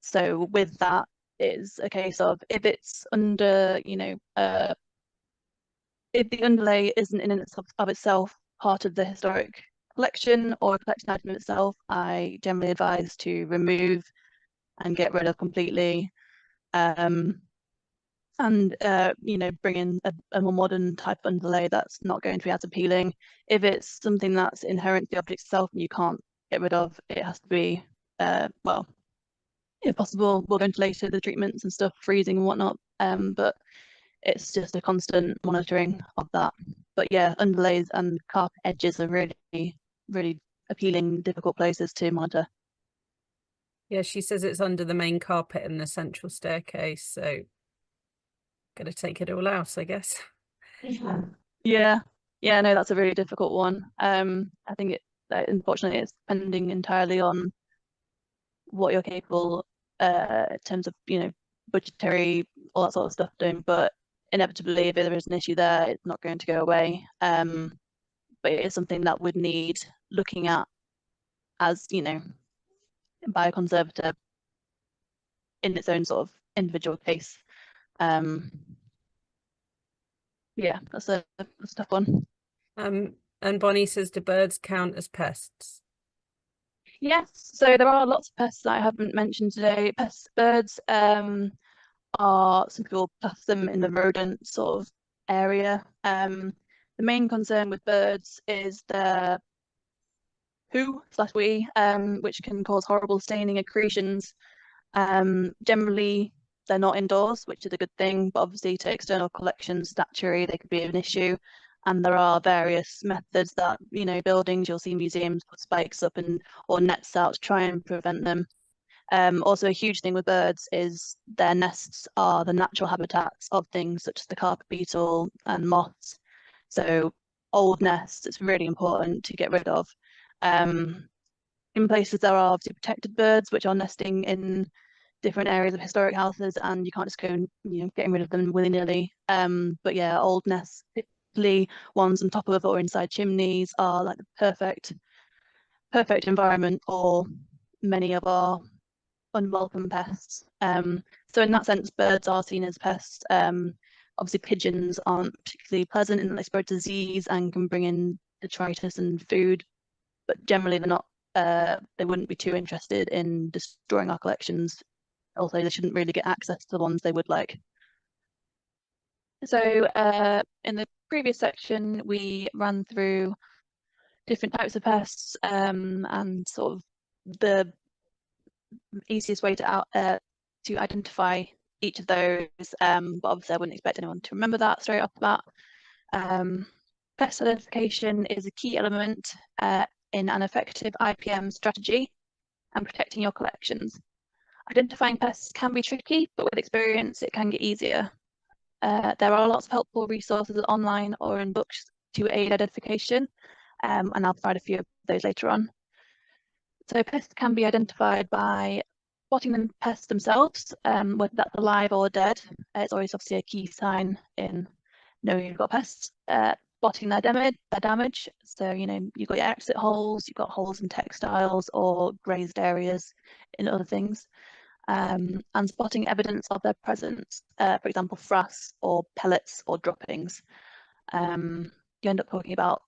So with that, it's a case of if it's under, if the underlay isn't in of itself part of the historic collection or a collection item in itself, I generally advise to remove and get rid of completely. And bring in a more modern type of underlay that's not going to be as appealing. If it's something that's inherent to the object itself and you can't get rid of, it has to be well, if possible, we'll go into later the treatments and stuff, freezing and whatnot. But it's just a constant monitoring of that. But yeah, underlays and carpet edges are really, really appealing, difficult places to monitor. Yeah, she says it's under the main carpet in the central staircase, so gotta take it all out, I guess. Yeah, no, that's a really difficult one. I think unfortunately it's depending entirely on what you're capable in terms of budgetary, all that sort of stuff doing, but inevitably if there is an issue there, it's not going to go away. But it is something that would need looking at as by a conservator in its own sort of individual case. Yeah, that's a tough one. And Bonnie says, do birds count as pests? Yes, so there are lots of pests that I haven't mentioned today. Birds are, some people class them in the rodent sort of area. The main concern with birds is their poo/wee, which can cause horrible staining accretions. Generally, they're not indoors, which is a good thing, but obviously to external collections, statuary, they could be an issue. And there are various methods that, buildings, you'll see museums put spikes up or nets out to try and prevent them. Also, a huge thing with birds is their nests are the natural habitats of things such as the carpet beetle and moths. So old nests, it's really important to get rid of. In places there are obviously protected birds which are nesting in different areas of historic houses, and you can't just go getting rid of them willy-nilly. But yeah, old nests particularly ones on top of or inside chimneys are like the perfect environment for many of our unwelcome pests. So in that sense, birds are seen as pests. Obviously, pigeons aren't particularly pleasant in that they spread disease and can bring in detritus and food, but generally they're not. They wouldn't be too interested in destroying our collections. Also, they shouldn't really get access to the ones they would like. So in the previous section, we ran through different types of pests and sort of the easiest way to identify each of those. But obviously, I wouldn't expect anyone to remember that straight off the bat. Pest identification is a key element in an effective IPM strategy and protecting your collections. Identifying pests can be tricky, but with experience, it can get easier. There are lots of helpful resources online or in books to aid identification, and I'll provide a few of those later on. So pests can be identified by spotting the pests themselves, whether that's alive or dead. It's always obviously a key sign in knowing you've got pests. Spotting their damage. So, you know, you've got your exit holes, you've got holes in textiles or grazed areas in other things. And spotting evidence of their presence, for example, frass or pellets or droppings. You end up talking about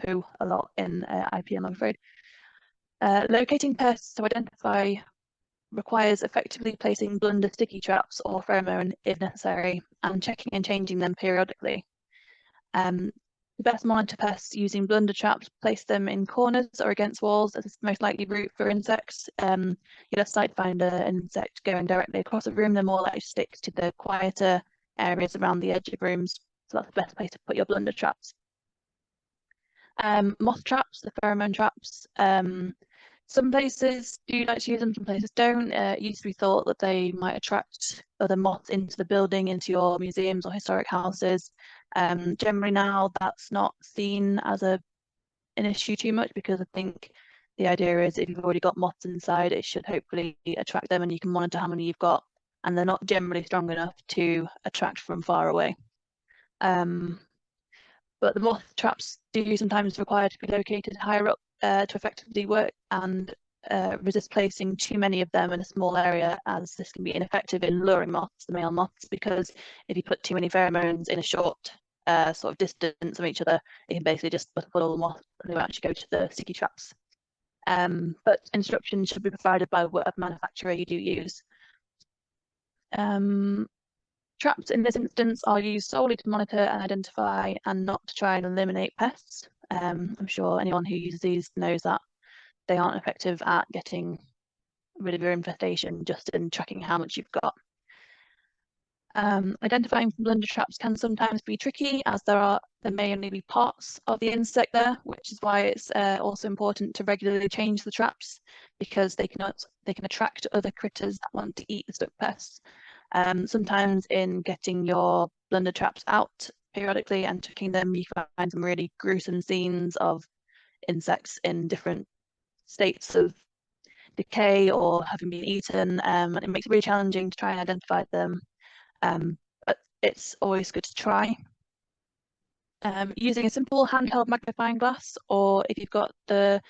poo a lot in IPM, I'm afraid. Locating pests to identify requires effectively placing blunder sticky traps or pheromone if necessary, and checking and changing them periodically. The best monitor pests using blunder traps, place them in corners or against walls as it's the most likely route for insects. You'll less likely to find an insect going directly across a room, they're more likely to stick to the quieter areas around the edge of rooms. So that's the best place to put your blunder traps. Moth traps, the pheromone traps. Some places do like to use them, some places don't. It used to be thought that they might attract other moths into the building, into your museums or historic houses. Generally now that's not seen as an issue too much, because I think the idea is if you've already got moths inside, it should hopefully attract them, and you can monitor how many you've got, and they're not generally strong enough to attract from far away. But the moth traps do sometimes require to be located higher up to effectively work and resist placing too many of them in a small area, as this can be ineffective in luring moths, the male moths, because if you put too many pheromones in a short sort of distance from each other, it can basically just put all the moths and they won't actually go to the sticky traps. But instructions should be provided by whatever manufacturer you do use. Traps in this instance are used solely to monitor and identify, and not to try and eliminate pests. I'm sure anyone who uses these knows that they aren't effective at getting rid of your infestation, just in tracking how much you've got. Identifying blunder traps can sometimes be tricky, as there may only be parts of the insect there, which is why it's also important to regularly change the traps, because they can attract other critters that want to eat the stuck pests. Sometimes in getting your blunder traps out periodically and checking them, you find some really gruesome scenes of insects in different states of decay or having been eaten, and it makes it really challenging to try and identify them, but it's always good to try. Using a simple handheld magnifying glass, or if you've got the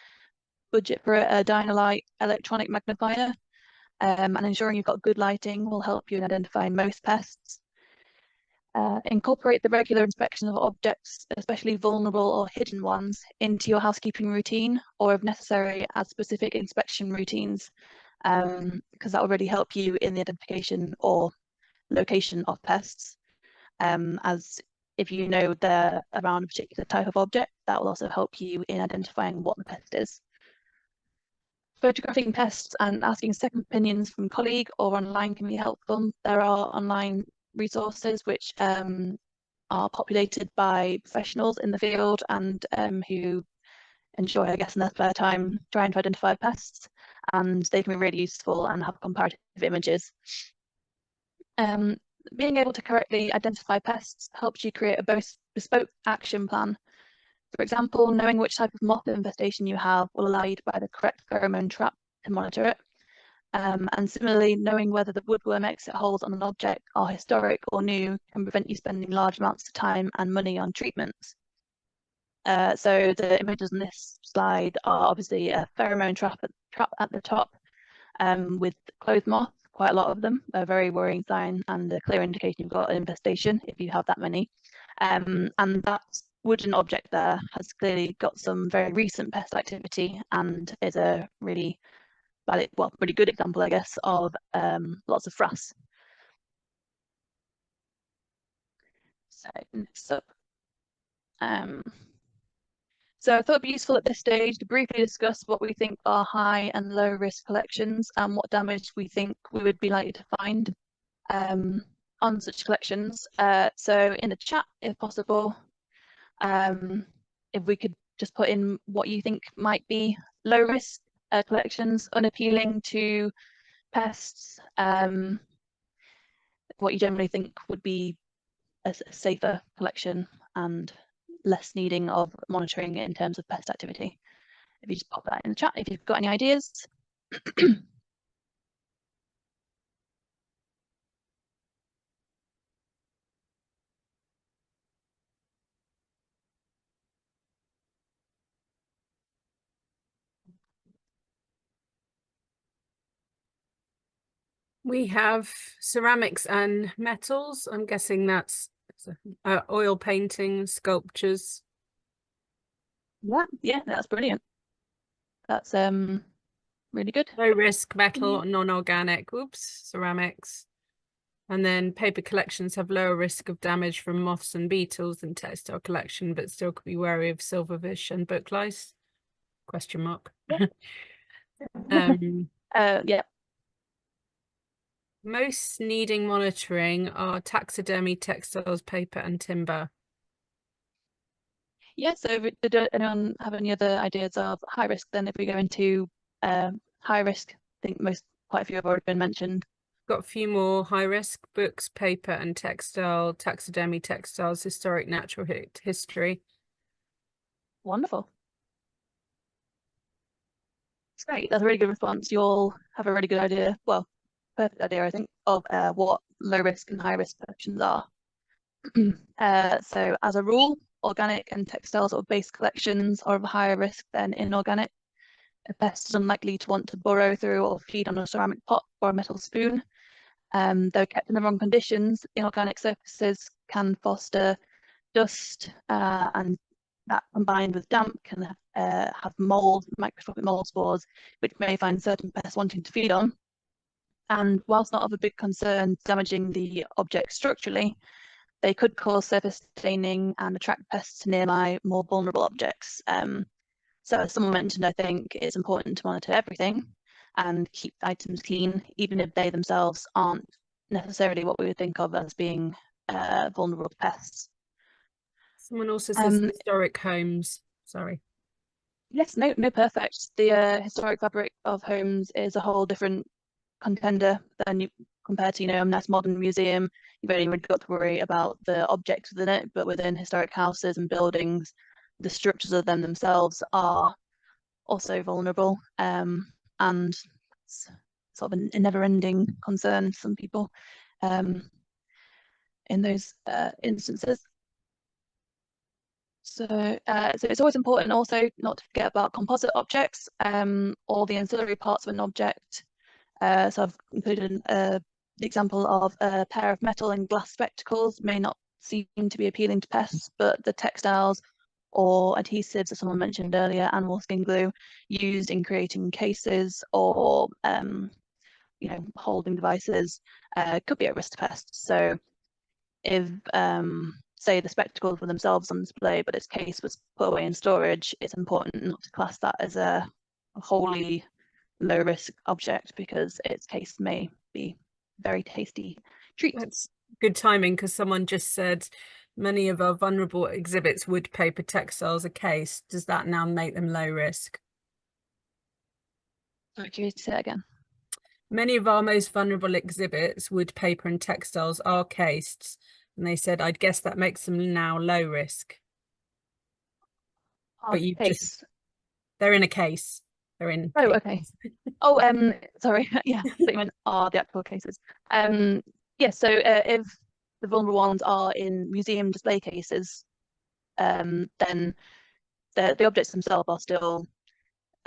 budget for a Dynalight electronic magnifier, and ensuring you've got good lighting will help you in identifying most pests. Incorporate the regular inspection of objects, especially vulnerable or hidden ones, into your housekeeping routine, or if necessary, add specific inspection routines, because that will really help you in the identification or location of pests. As if you know they're around a particular type of object, that will also help you in identifying what the pest is. Photographing pests and asking second opinions from colleague or online can be helpful. There are online resources which are populated by professionals in the field and who enjoy, I guess, in their spare time trying to identify pests, and they can be really useful and have comparative images. Being able to correctly identify pests helps you create a bespoke action plan. For example, knowing which type of moth infestation you have will allow you to buy the correct pheromone trap to monitor it. And similarly, knowing whether the woodworm exit holes on an object are historic or new can prevent you spending large amounts of time and money on treatments. So the images on this slide are obviously a pheromone trap at the top with clothes moth, quite a lot of them, a very worrying sign and a clear indication you've got an infestation if you have that many. And that wooden object there has clearly got some very recent pest activity and is a really valid, well, pretty good example, I guess, of lots of frass. So next up. So I thought it'd be useful at this stage to briefly discuss what we think are high and low risk collections and what damage we think we would be likely to find on such collections. So in the chat, if possible, if we could just put in what you think might be low risk collections, unappealing to pests, what you generally think would be a safer collection and less needing of monitoring in terms of pest activity. If you just pop that in the chat, if you've got any ideas. We have ceramics and metals. I'm guessing that's oil paintings, sculptures. Yeah, that's brilliant. That's really good. Low risk metal, non-organic. Oops, ceramics. And then paper collections have lower risk of damage from moths and beetles than textile collection, but still could be wary of silverfish and book lice. Question mark. Yeah. Most needing monitoring are taxidermy, textiles, paper, and timber. Yeah, so did anyone have any other ideas of high risk then if we go into high risk? I think quite a few have already been mentioned. Got a few more high risk: books, paper, and textile, taxidermy, textiles, historic, natural history. Wonderful. That's great. That's a really good response. You all have a really good idea, well, perfect idea, I think, of what low risk and high risk collections are. So as a rule, organic and textile sort of base collections are of higher risk than inorganic. A pest is unlikely to want to burrow through or feed on a ceramic pot or a metal spoon. Though kept in the wrong conditions, inorganic surfaces can foster dust, and that combined with damp can have mold, microscopic mold spores, which may find certain pests wanting to feed on. And whilst not of a big concern damaging the object structurally, they could cause surface staining and attract pests to nearby more vulnerable objects. So as someone mentioned, I think it's important to monitor everything and keep items clean, even if they themselves aren't necessarily what we would think of as being vulnerable to pests. Someone also says historic homes. Sorry. Yes, no, perfect. The historic fabric of homes is a whole different contender than compared to, a nice modern museum. You've only really got to worry about the objects within it, but within historic houses and buildings, the structures of them themselves are also vulnerable, and it's sort of a never-ending concern for some people in those instances. So it's always important also not to forget about composite objects, or the ancillary parts of an object. So I've included the example of a pair of metal and glass spectacles may not seem to be appealing to pests, but the textiles or adhesives, as someone mentioned earlier, animal skin glue, used in creating cases or holding devices, could be at risk to pests. So if say the spectacles were themselves on display, but its case was put away in storage, it's important not to class that as a wholly low risk object because its case may be very tasty treat. That's good timing because someone just said many of our vulnerable exhibits, wood, paper, textiles, are case. Does that now make them low risk? Sorry, can you say that again? Many of our most vulnerable exhibits, wood, paper, and textiles, are cased. And they said, I'd guess that makes them now low risk. But you case. they're in a case. They're in. Oh, cases. okay. Oh, sorry. Yeah, I thought you meant are the actual cases. Yeah, so if the vulnerable ones are in museum display cases, then the objects themselves are still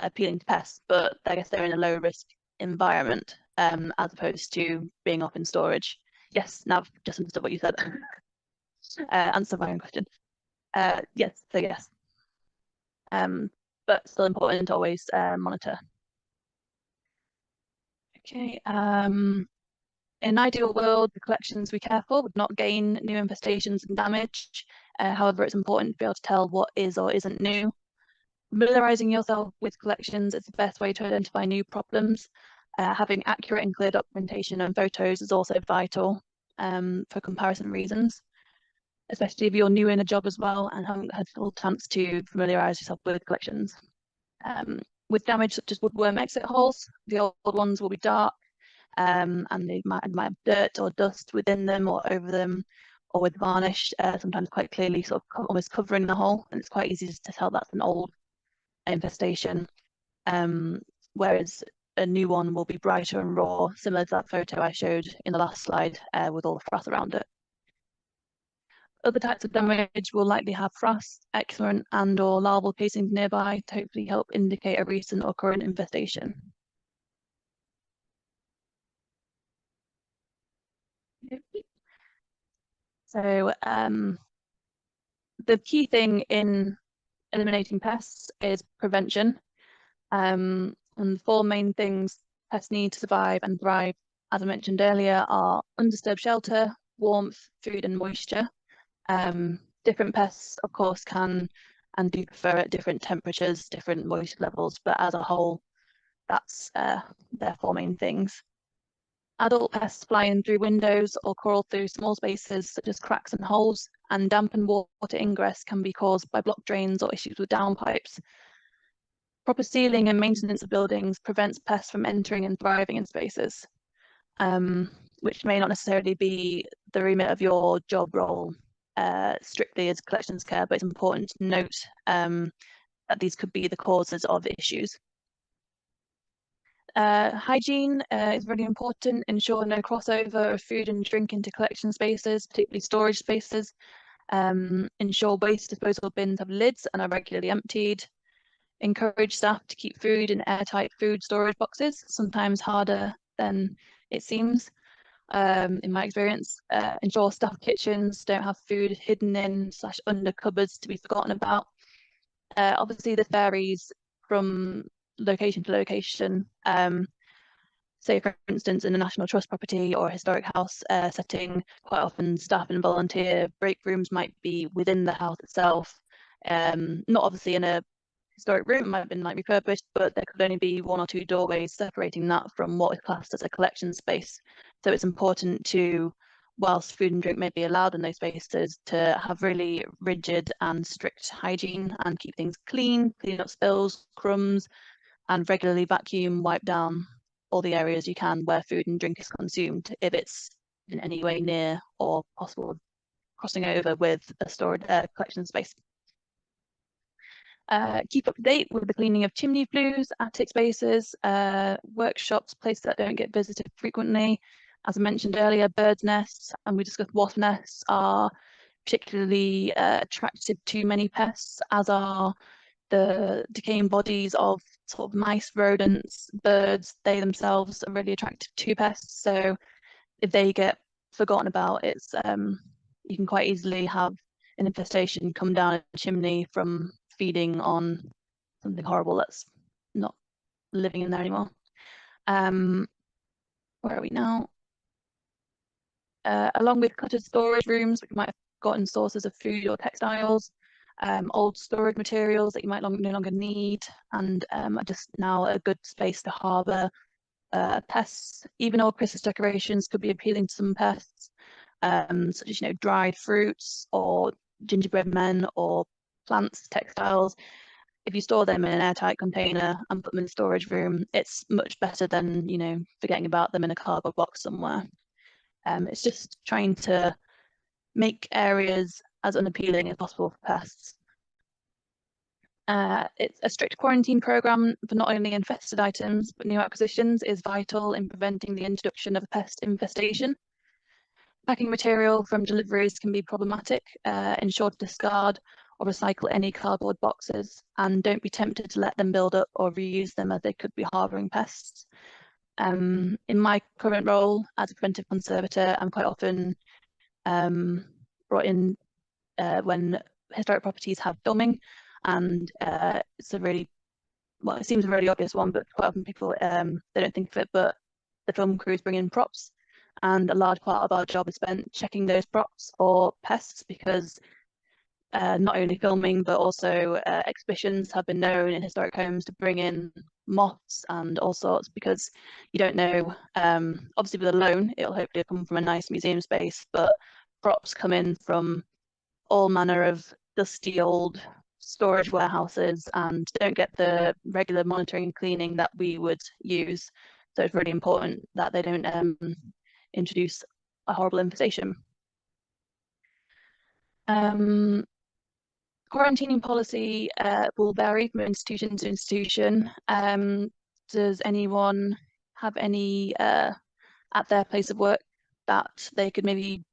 appealing to pests, but I guess they're in a low risk environment, as opposed to being off in storage. Yes, now I've just understood what you said. Answer my own question. Yes, so yes. But still important to always monitor. Okay. In an ideal world, the collections we care for would not gain new infestations and damage. However, it's important to be able to tell what is or isn't new. Familiarizing yourself with collections is the best way to identify new problems. Having accurate and clear documentation and photos is also vital for comparison reasons, especially if you're new in a job as well and haven't had full chance to familiarize yourself with collections. With damage such as woodworm exit holes, the old ones will be dark, and they might have dirt or dust within them or over them, or with varnish, sometimes quite clearly sort of almost covering the hole, and it's quite easy to tell that's an old infestation. Whereas a new one will be brighter and raw, similar to that photo I showed in the last slide, with all the frass around it. Other types of damage will likely have frass, excrement, and or larval casings nearby to hopefully help indicate a recent or current infestation. So the key thing in eliminating pests is prevention. And the four main things pests need to survive and thrive, as I mentioned earlier, are undisturbed shelter, warmth, food, and moisture. Different pests, of course, can and do prefer at different temperatures, different moisture levels, but as a whole, that's their four main things. Adult pests fly in through windows or crawl through small spaces such as cracks and holes, and dampened water ingress can be caused by blocked drains or issues with downpipes. Proper sealing and maintenance of buildings prevents pests from entering and thriving in spaces, which may not necessarily be the remit of your job role strictly as collections care, but it's important to note that these could be the causes of issues. Hygiene is really important. Ensure no crossover of food and drink into collection spaces, particularly storage spaces. Ensure waste disposal bins have lids and are regularly emptied. Encourage staff to keep food in airtight food storage boxes, sometimes harder than it seems, in my experience. Ensure staff kitchens don't have food hidden in / under cupboards to be forgotten about. Obviously, this varies from location to location. Say, for instance, in a National Trust property or a historic house setting, quite often staff and volunteer break rooms might be within the house itself. Not obviously in a historic room, it might have been like refurbished, but there could only be one or two doorways separating that from what is classed as a collection space. So it's important to, whilst food and drink may be allowed in those spaces, to have really rigid and strict hygiene and keep things clean up spills, crumbs, and regularly vacuum, wipe down all the areas you can where food and drink is consumed if it's in any way near or possible crossing over with a stored collection space. Keep up to date with the cleaning of chimney flues, attic spaces, workshops, places that don't get visited frequently. As I mentioned earlier, birds' nests, and we discussed wasp nests, are particularly attractive to many pests, as are the decaying bodies of sort of mice, rodents, birds. They themselves are really attractive to pests. So if they get forgotten about, it's you can quite easily have an infestation come down a chimney from feeding on something horrible that's not living in there anymore. Where are we now? Along with cluttered storage rooms, which might have gotten sources of food or textiles, old storage materials that you might no longer need, and are just now a good space to harbour pests. Even old Christmas decorations could be appealing to some pests, such as dried fruits or gingerbread men or plants, textiles. If you store them in an airtight container and put them in a storage room, it's much better than forgetting about them in a cardboard box somewhere. It's just trying to make areas as unappealing as possible for pests. It's a strict quarantine program for not only infested items, but new acquisitions is vital in preventing the introduction of a pest infestation. Packing material from deliveries can be problematic. Ensure to discard or recycle any cardboard boxes, and don't be tempted to let them build up or reuse them, as they could be harbouring pests. In my current role as a preventive conservator, I'm quite often brought in when historic properties have filming, and it's a really, well, it seems a really obvious one, but quite often people they don't think of it, but the film crews bring in props, and a large part of our job is spent checking those props for pests, because not only filming but also exhibitions have been known in historic homes to bring in moths and all sorts, because you don't know, obviously with a loan it'll hopefully come from a nice museum space, but props come in from all manner of dusty old storage warehouses and don't get the regular monitoring and cleaning that we would use. So it's really important that they don't introduce a horrible infestation. Quarantining policy will vary from institution to institution. Does anyone have any at their place of work that they could maybe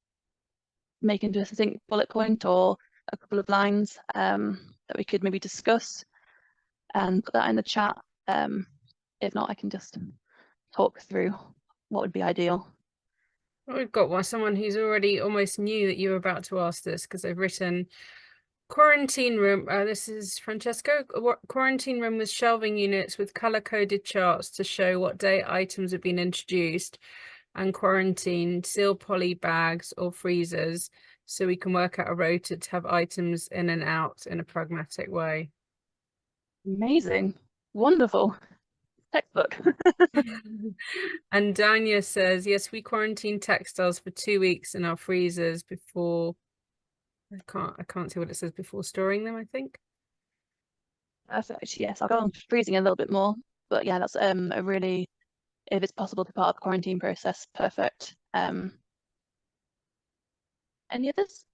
make into a succinct bullet point or a couple of lines that we could maybe discuss, and put that in the chat? If not, I can just talk through what would be ideal. We've got someone who's already almost knew that you were about to ask this, because they've written quarantine room. This is Francesco. Quarantine room with shelving units with color-coded charts to show what day items have been introduced and quarantined, seal poly bags or freezers, so we can work out a rota to have items in and out in a pragmatic way. Amazing. Wonderful. Textbook. And Dania says, yes, we quarantine textiles for 2 weeks in our freezers before, I can't see what it says, before storing them, I think. Perfect. Yes, I'll go on freezing a little bit more, but yeah, that's a really, if it's possible to be part of the quarantine process, perfect. Any others?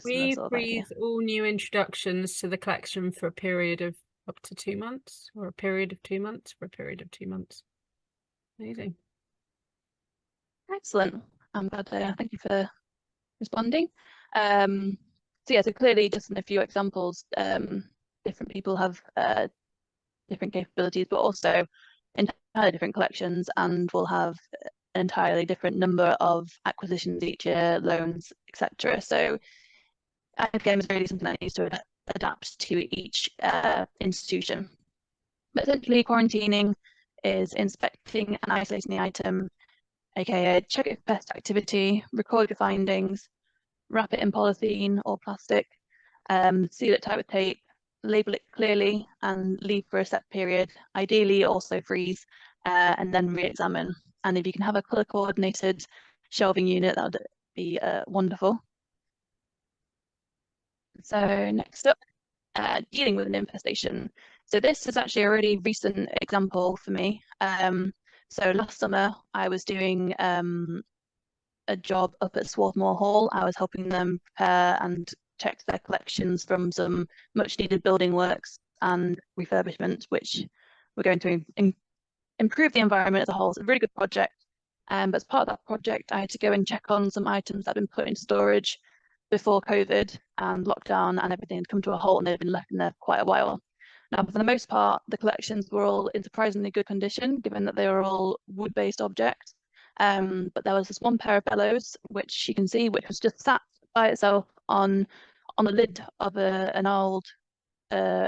We freeze all new introductions to the collection for a period of up to 2 months, or a period of 2 months, for a period of 2 months. Amazing. Excellent. I'm glad. Thank you for responding. So yeah, so clearly, just in a few examples, different people have different capabilities, but also entirely different collections, and will have an entirely different number of acquisitions each year, loans, etc. So again, it's really something that needs to adapt to each institution. But essentially, quarantining is inspecting and isolating the item, aka check it for pest activity, record your findings, wrap it in polythene or plastic, seal it tight with tape, label it clearly, and leave for a set period. Ideally, also freeze and then re-examine. And if you can have a colour coordinated shelving unit, that would be wonderful. So next up, dealing with an infestation. So this is actually a really recent example for me. So last summer I was doing a job up at Swarthmore Hall. I was helping them prepare and check their collections from some much needed building works and refurbishment, which we're going to improve the environment as a whole. It's a really good project. But as part of that project, I had to go and check on some items that had been put in storage before COVID and lockdown, and everything had come to a halt and they'd been left in there for quite a while. Now, for the most part, the collections were all in surprisingly good condition, given that they were all wood-based objects. But there was this one pair of bellows, which you can see, which was just sat by itself on the lid of an old,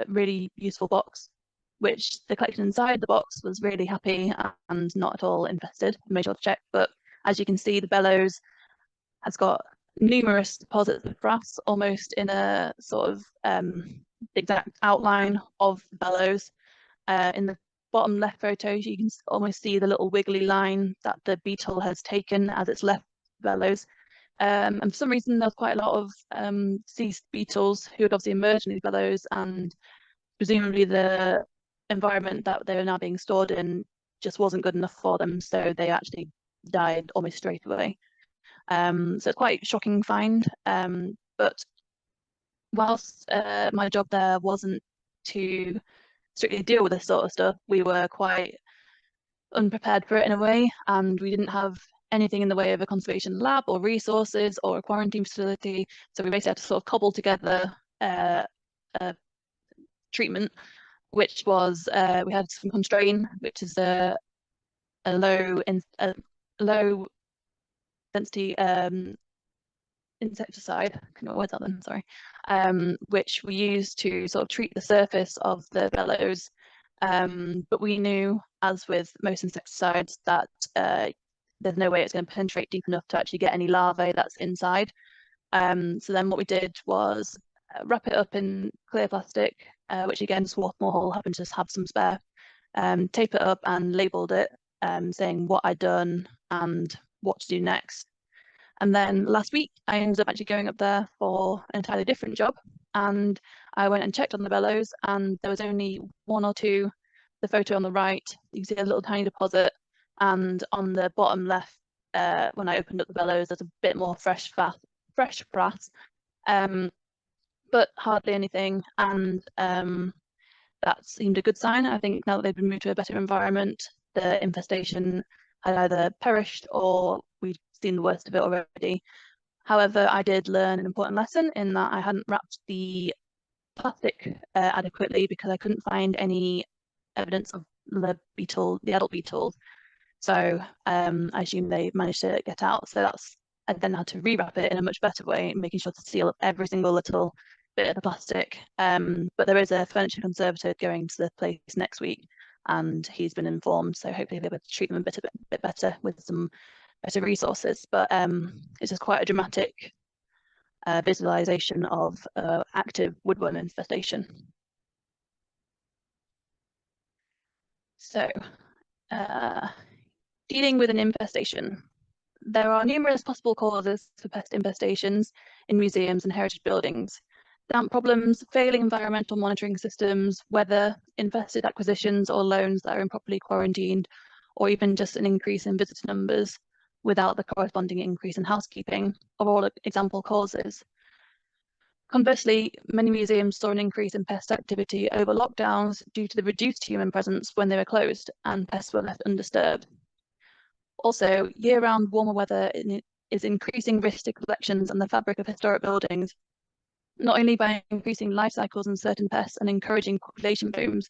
really useful box, which the collection inside the box was really happy and not at all infested. I made sure to check, but as you can see, the bellows has got numerous deposits of brass, almost in a sort of exact outline of the bellows. In the bottom left photo, you can almost see the little wiggly line that the beetle has taken as it's left the bellows. And for some reason, there's quite a lot of deceased beetles who had obviously emerged in these bellows, and presumably the environment that they were now being stored in just wasn't good enough for them, so they actually died almost straight away. So it's quite a shocking find, but whilst my job there wasn't to strictly deal with this sort of stuff, we were quite unprepared for it in a way, and we didn't have anything in the way of a conservation lab or resources or a quarantine facility. So we basically had to sort of cobble together a treatment, which was we had some constrain, which is a low density insecticide, I can't remember words out then, sorry, which we used to sort of treat the surface of the bellows. But we knew, as with most insecticides, that there's no way it's going to penetrate deep enough to actually get any larvae that's inside. So then what we did was wrap it up in clear plastic, which again, Swarthmore happened to just have some spare, tape it up and labelled it, saying what I'd done and what to do next. And then last week, I ended up actually going up there for an entirely different job. And I went and checked on the bellows, and there was only one or two. The photo on the right, you can see a little tiny deposit. And on the bottom left, when I opened up the bellows, there's a bit more fresh frass, but hardly anything. And that seemed a good sign. I think now that they've been moved to a better environment, the infestation had either perished or we'd seen the worst of it already. However, I did learn an important lesson in that I hadn't wrapped the plastic adequately because I couldn't find any evidence of the adult beetles. So I assume they managed to get out. So I then had to rewrap it in a much better way, making sure to seal up every single little bit of the plastic. But there is a furniture conservator going to the place next week, and he's been informed, so hopefully he'll be able to treat them a bit better with some better resources. But it's just quite a dramatic visualization of active woodworm infestation. So dealing with an infestation. There are numerous possible causes for pest infestations in museums and heritage buildings. Damp problems, failing environmental monitoring systems, weather, infested acquisitions or loans that are improperly quarantined, or even just an increase in visitor numbers without the corresponding increase in housekeeping are all example causes. Conversely, many museums saw an increase in pest activity over lockdowns due to the reduced human presence when they were closed and pests were left undisturbed. Also, year-round warmer weather is increasing risk to collections and the fabric of historic buildings, not only by increasing life cycles in certain pests and encouraging population booms,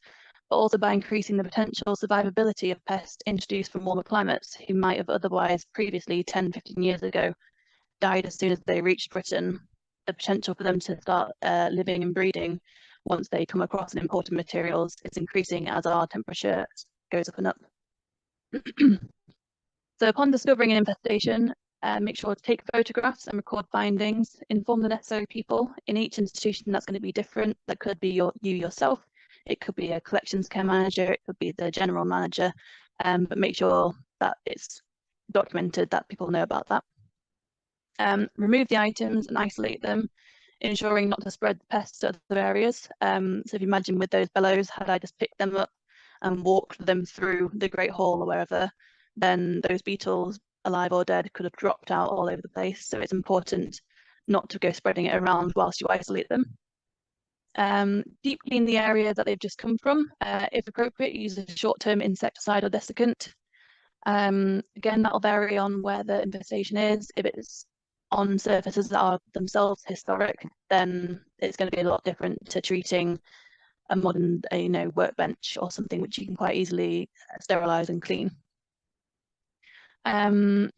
but also by increasing the potential survivability of pests introduced from warmer climates who might have otherwise previously 10, 15 years ago died as soon as they reached Britain. The potential for them to start living and breeding once they come across and imported materials is increasing as our temperature goes up and up. So upon discovering an infestation, make sure to take photographs and record findings, inform the necessary people. In each institution that's going to be different. That could be you yourself, it could be a collections care manager, it could be the general manager, but make sure that it's documented, that people know about that. Remove the items and isolate them, ensuring not to spread the pests to other areas. So if you imagine with those bellows, had I just picked them up and walked them through the Great Hall or wherever, then those beetles, alive or dead, could have dropped out all over the place. So it's important not to go spreading it around whilst you isolate them. Deep clean the area that they've just come from. If appropriate, use a short-term insecticide or desiccant. Again, that'll vary on where the infestation is. If it's on surfaces that are themselves historic, then it's going to be a lot different to treating a modern workbench or something which you can quite easily sterilize and clean. Some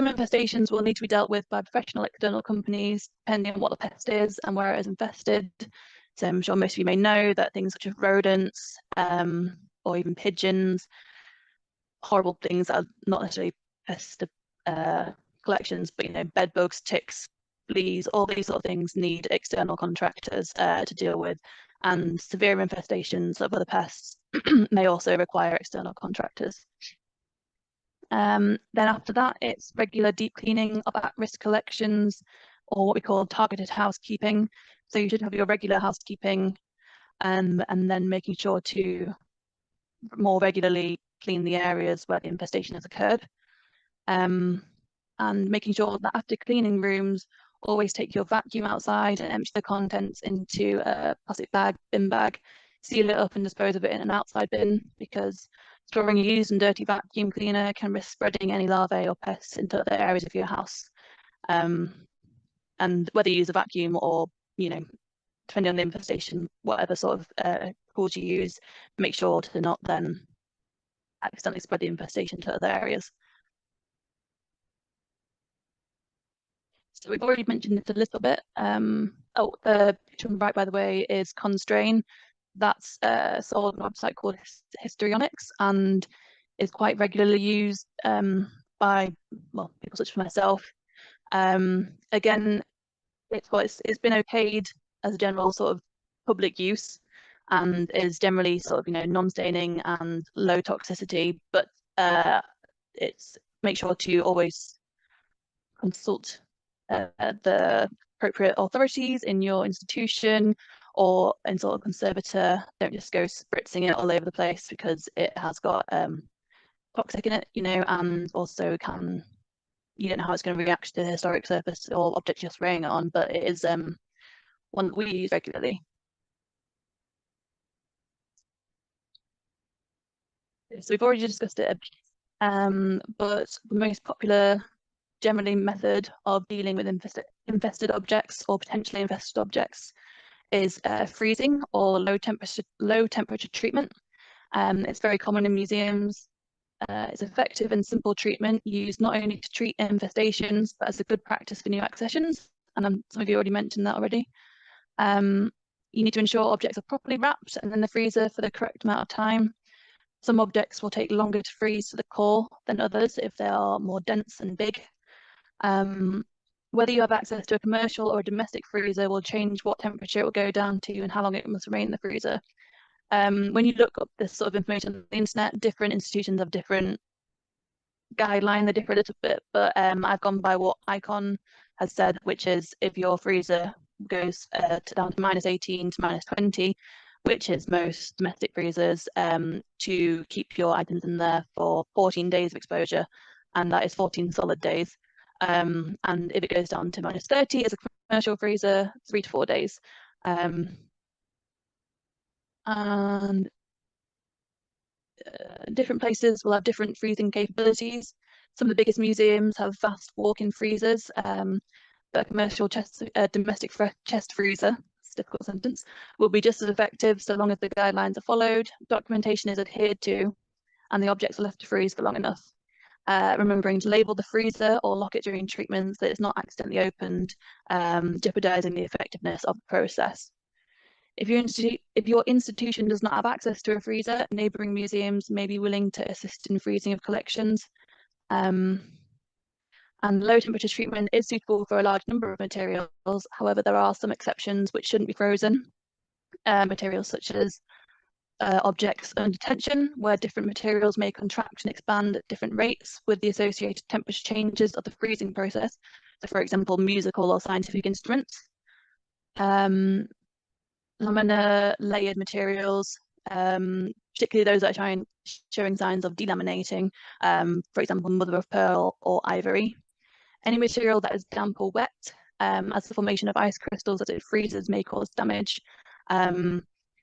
infestations will need to be dealt with by professional external companies, depending on what the pest is and where it is infested. So I'm sure most of you may know that things such as rodents or even pigeons, horrible things that are not necessarily pest collections, but bed bugs, ticks, fleas, all these sort of things need external contractors to deal with. And severe infestations of other pests may also require external contractors. Then after that, it's regular deep cleaning of at-risk collections, or what we call targeted housekeeping. So you should have your regular housekeeping, and then making sure to more regularly clean the areas where the infestation has occurred. And making sure that after cleaning rooms Always take your vacuum outside and empty the contents into a plastic bag, bin bag, seal it up and dispose of it in an outside bin, because storing a used and dirty vacuum cleaner can risk spreading any larvae or pests into other areas of your house. And whether you use a vacuum or, you know, depending on the infestation, whatever sort of tools you use, make sure to not then accidentally spread the infestation to other areas. So we've already mentioned it a little bit. The picture on the right, by the way, is Constrain. That's sold on a website called Histrionics and is quite regularly used by, well, people such as myself. Again, it's been okayed as a general sort of public use and is generally sort of, you know, non-staining and low toxicity, but it's make sure to always consult the appropriate authorities in your institution or in sort of conservator. Don't just go spritzing it all over the place, because it has got toxic in it, you know, and also you don't know how it's going to react to the historic surface or object you're spraying it on, but it is one that we use regularly. So we've already discussed it, but the most popular generally method of dealing with infested objects or potentially infested objects is freezing or low temperature treatment. It's very common in museums. It's effective and simple treatment used not only to treat infestations, but as a good practice for new accessions. And some of you already mentioned that already. You need to ensure objects are properly wrapped and in the freezer for the correct amount of time. Some objects will take longer to freeze to the core than others if they are more dense and big. Whether you have access to a commercial or a domestic freezer will change what temperature it will go down to and how long it must remain in the freezer. When you look up this sort of information on the internet, different institutions have different guidelines. They differ a little bit, but I've gone by what ICON has said, which is if your freezer goes down to -18 to -20, which is most domestic freezers, to keep your items in there for 14 days of exposure, and that is 14 solid days. And if it goes down to -30 as a commercial freezer, 3 to 4 days. And different places will have different freezing capabilities. Some of the biggest museums have vast walk-in freezers, but a commercial domestic chest freezer, it's a difficult sentence, will be just as effective so long as the guidelines are followed, documentation is adhered to, and the objects are left to freeze for long enough. Remembering to label the freezer or lock it during treatments so that it's not accidentally opened, jeopardizing the effectiveness of the process. If your institution does not have access to a freezer, neighbouring museums may be willing to assist in freezing of collections. And low temperature treatment is suitable for a large number of materials. However, there are some exceptions which shouldn't be frozen. Materials such as objects under tension, where different materials may contract and expand at different rates with the associated temperature changes of the freezing process. So, for example, musical or scientific instruments. Laminar layered materials, particularly those that are showing signs of delaminating, for example, mother of pearl or ivory. Any material that is damp or wet, as the formation of ice crystals as it freezes may cause damage.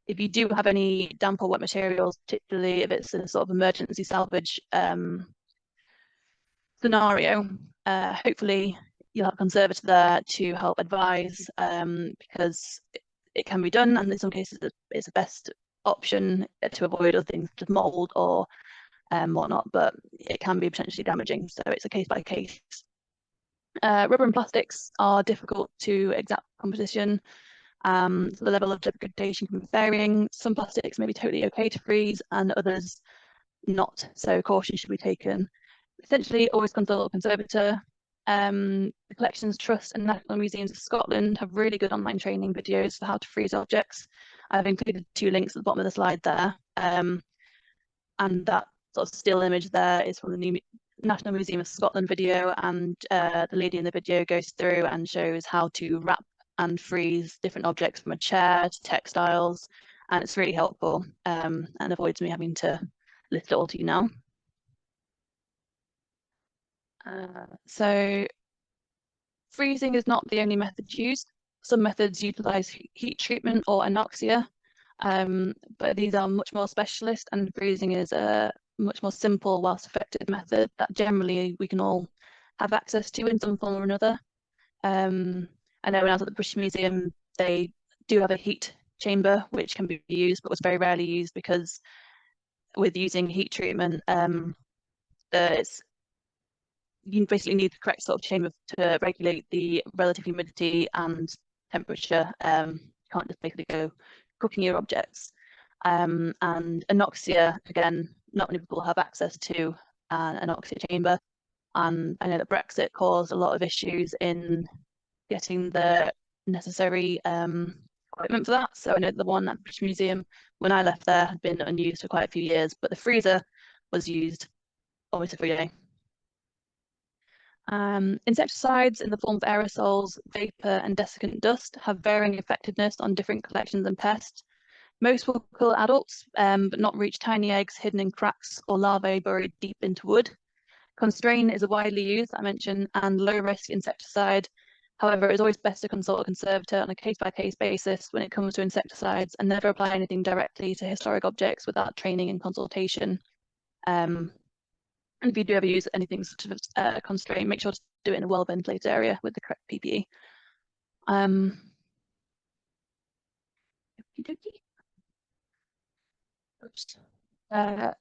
If you do have any damp or wet materials, particularly if it's a sort of emergency salvage scenario, hopefully you'll have a conservator there to help advise, because it can be done, and in some cases it's the best option to avoid other things such as mold or whatnot, but it can be potentially damaging, so it's a case by case. Rubber and plastics are difficult to exact composition, so the level of degradation can be varying. Some plastics may be totally okay to freeze and others not, so caution should be taken. Essentially, always consult a conservator. The Collections Trust and National Museums of Scotland have really good online training videos for how to freeze objects. I've included 2 links at the bottom of the slide there. And that sort of still image there is from the National Museum of Scotland video, and the lady in the video goes through and shows how to wrap and freeze different objects from a chair to textiles, and it's really helpful and avoids me having to list it all to you now. So Freezing is not the only method used. Some methods utilize heat treatment or anoxia, but these are much more specialist, and freezing is a much more simple whilst effective method that generally we can all have access to in some form or another. I know when I was at the British Museum, they do have a heat chamber which can be used, but was very rarely used because with using heat treatment, you basically need the correct sort of chamber to regulate the relative humidity and temperature. You can't just basically go cooking your objects. And anoxia, again, not many people have access to an anoxia chamber. And I know that Brexit caused a lot of issues in getting the necessary equipment for that. So I know the one at the British Museum, when I left there, had been unused for quite a few years, but the freezer was used almost every day. Insecticides in the form of aerosols, vapor, and desiccant dust have varying effectiveness on different collections and pests. Most will kill adults, but not reach tiny eggs hidden in cracks or larvae buried deep into wood. Constrain is a widely used, I mentioned, and low-risk insecticide. However, it's always best to consult a conservator on a case-by-case basis when it comes to insecticides, and never apply anything directly to historic objects without training and consultation. And if you do ever use anything such as constraint, make sure to do it in a well-ventilated area with the correct PPE.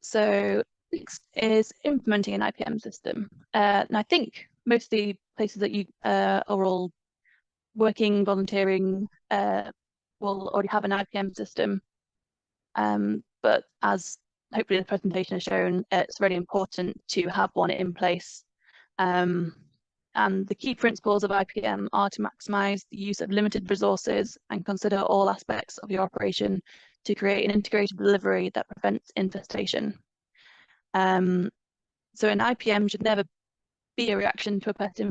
So next is implementing an IPM system. And I think most of the places that you are all working, volunteering, will already have an IPM system. But as hopefully the presentation has shown, it's really important to have one in place. And the key principles of IPM are to maximize the use of limited resources and consider all aspects of your operation to create an integrated delivery that prevents infestation. So an IPM should never be a reaction to a pest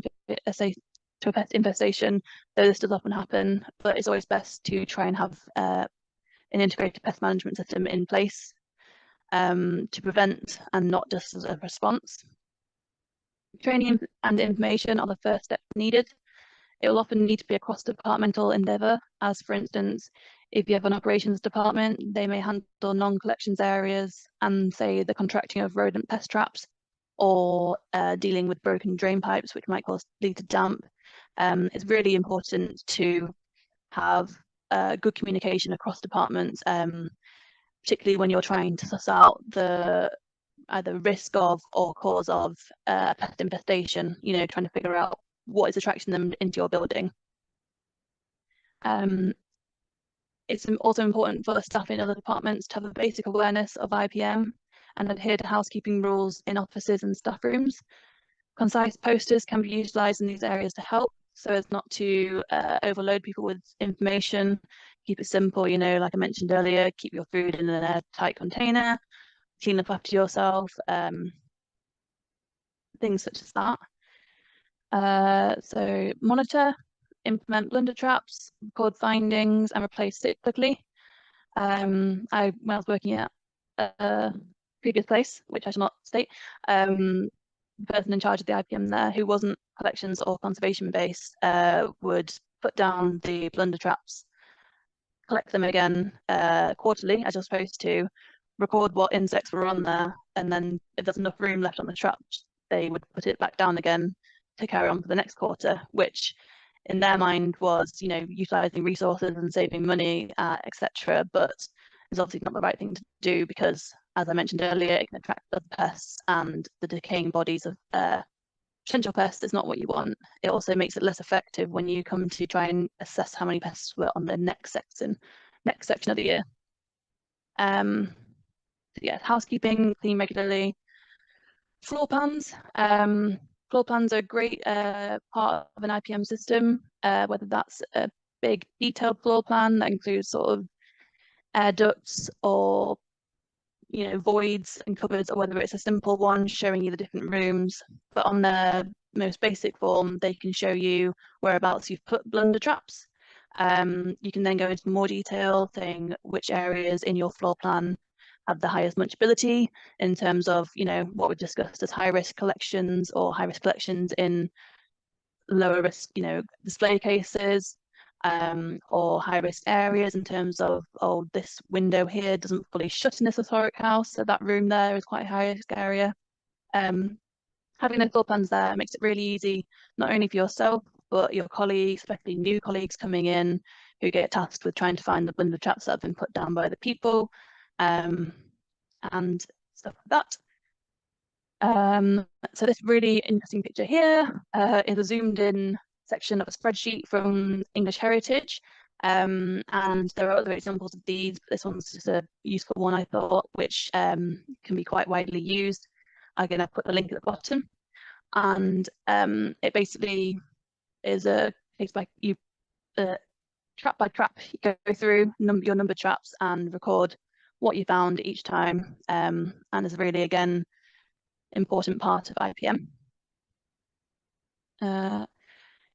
infestation, though this does often happen, but it's always best to try and have an integrated pest management system in place to prevent and not just as a response. Training and information are the first steps needed. It will often need to be a cross-departmental endeavour, as for instance, if you have an operations department, they may handle non-collections areas and say the contracting of rodent pest traps, or dealing with broken drain pipes, which might lead to damp. It's really important to have good communication across departments, particularly when you're trying to suss out the either risk of or cause of pest infestation, trying to figure out what is attracting them into your building. It's also important for staff in other departments to have a basic awareness of IPM and adhere to housekeeping rules in offices and staff rooms. Concise posters can be utilised in these areas to help, so as not to overload people with information. Keep it simple, like I mentioned earlier, keep your food in an airtight container, clean up after yourself, things such as that. So monitor, implement blunder traps, record findings, and replace cyclically. When I was working at a previous place, which I shall not state, the person in charge of the IPM there, who wasn't collections or conservation based, would put down the blunder traps, collect them again quarterly, as you're supposed to, record what insects were on there, and then if there's enough room left on the traps, they would put it back down again to carry on for the next quarter, which in their mind was, utilising resources and saving money, etc. But it's obviously not the right thing to do because, as I mentioned earlier, it can attract other pests, and the decaying bodies of potential pests is not what you want. It also makes it less effective when you come to try and assess how many pests were on the next section of the year. So yeah, housekeeping, clean regularly. Floor plans. Floor plans are a great part of an IPM system, whether that's a big detailed floor plan that includes sort of air ducts or voids and cupboards, or whether it's a simple one showing you the different rooms. But on their most basic form, they can show you whereabouts you've put blunder traps. You can then go into more detail, saying which areas in your floor plan have the highest munchability in terms of, what we discussed as high-risk collections or high-risk collections in lower risk, display cases, or high risk areas in terms of, oh, this window here doesn't fully shut in this historic house, so that room there is quite a high risk area. Having those floor plans there makes it really easy, not only for yourself, but your colleagues, especially new colleagues coming in who get tasked with trying to find the window traps that have been put down by the people, and stuff like that. So this really interesting picture here is a zoomed in section of a spreadsheet from English Heritage. And there are other examples of these, but this one's just a useful one, I thought, which can be quite widely used. Again, I've put the link at the bottom. And it basically is a case by you trap by trap, you go through your number traps and record what you found each time, and is really, again, important part of IPM.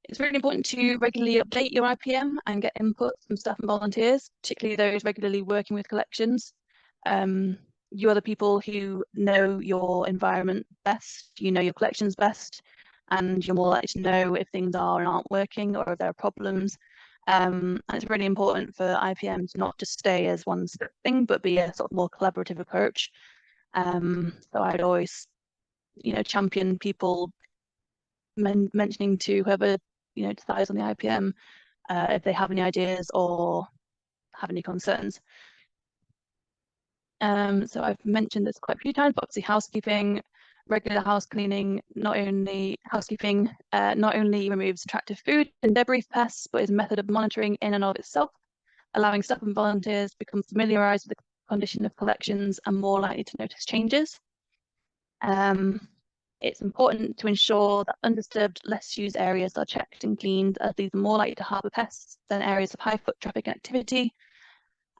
It's really important to regularly update your IPM and get input from staff and volunteers, particularly those regularly working with collections. You are the people who know your environment best, you know your collections best, and you're more likely to know if things are and aren't working or if there are problems. And it's really important for IPM to not just stay as one thing, but be a sort of more collaborative approach. So I'd always, champion people mentioning to whoever, decides on the IPM if they have any ideas or have any concerns. So I've mentioned this quite a few times, but obviously housekeeping, regular house cleaning, not only removes attractive food and debris pests, but is a method of monitoring in and of itself, allowing staff and volunteers to become familiarised with the condition of collections and more likely to notice changes. It's important to ensure that undisturbed, less used areas are checked and cleaned, as these are more likely to harbour pests than areas of high foot traffic and activity.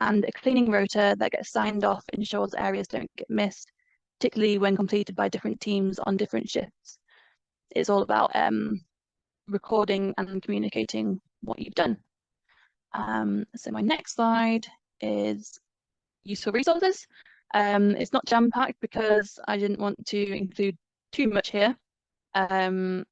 And a cleaning rota that gets signed off ensures areas don't get missed, particularly when completed by different teams on different shifts. It's all about recording and communicating what you've done. So my next slide is useful resources. It's not jam-packed because I didn't want to include too much here. But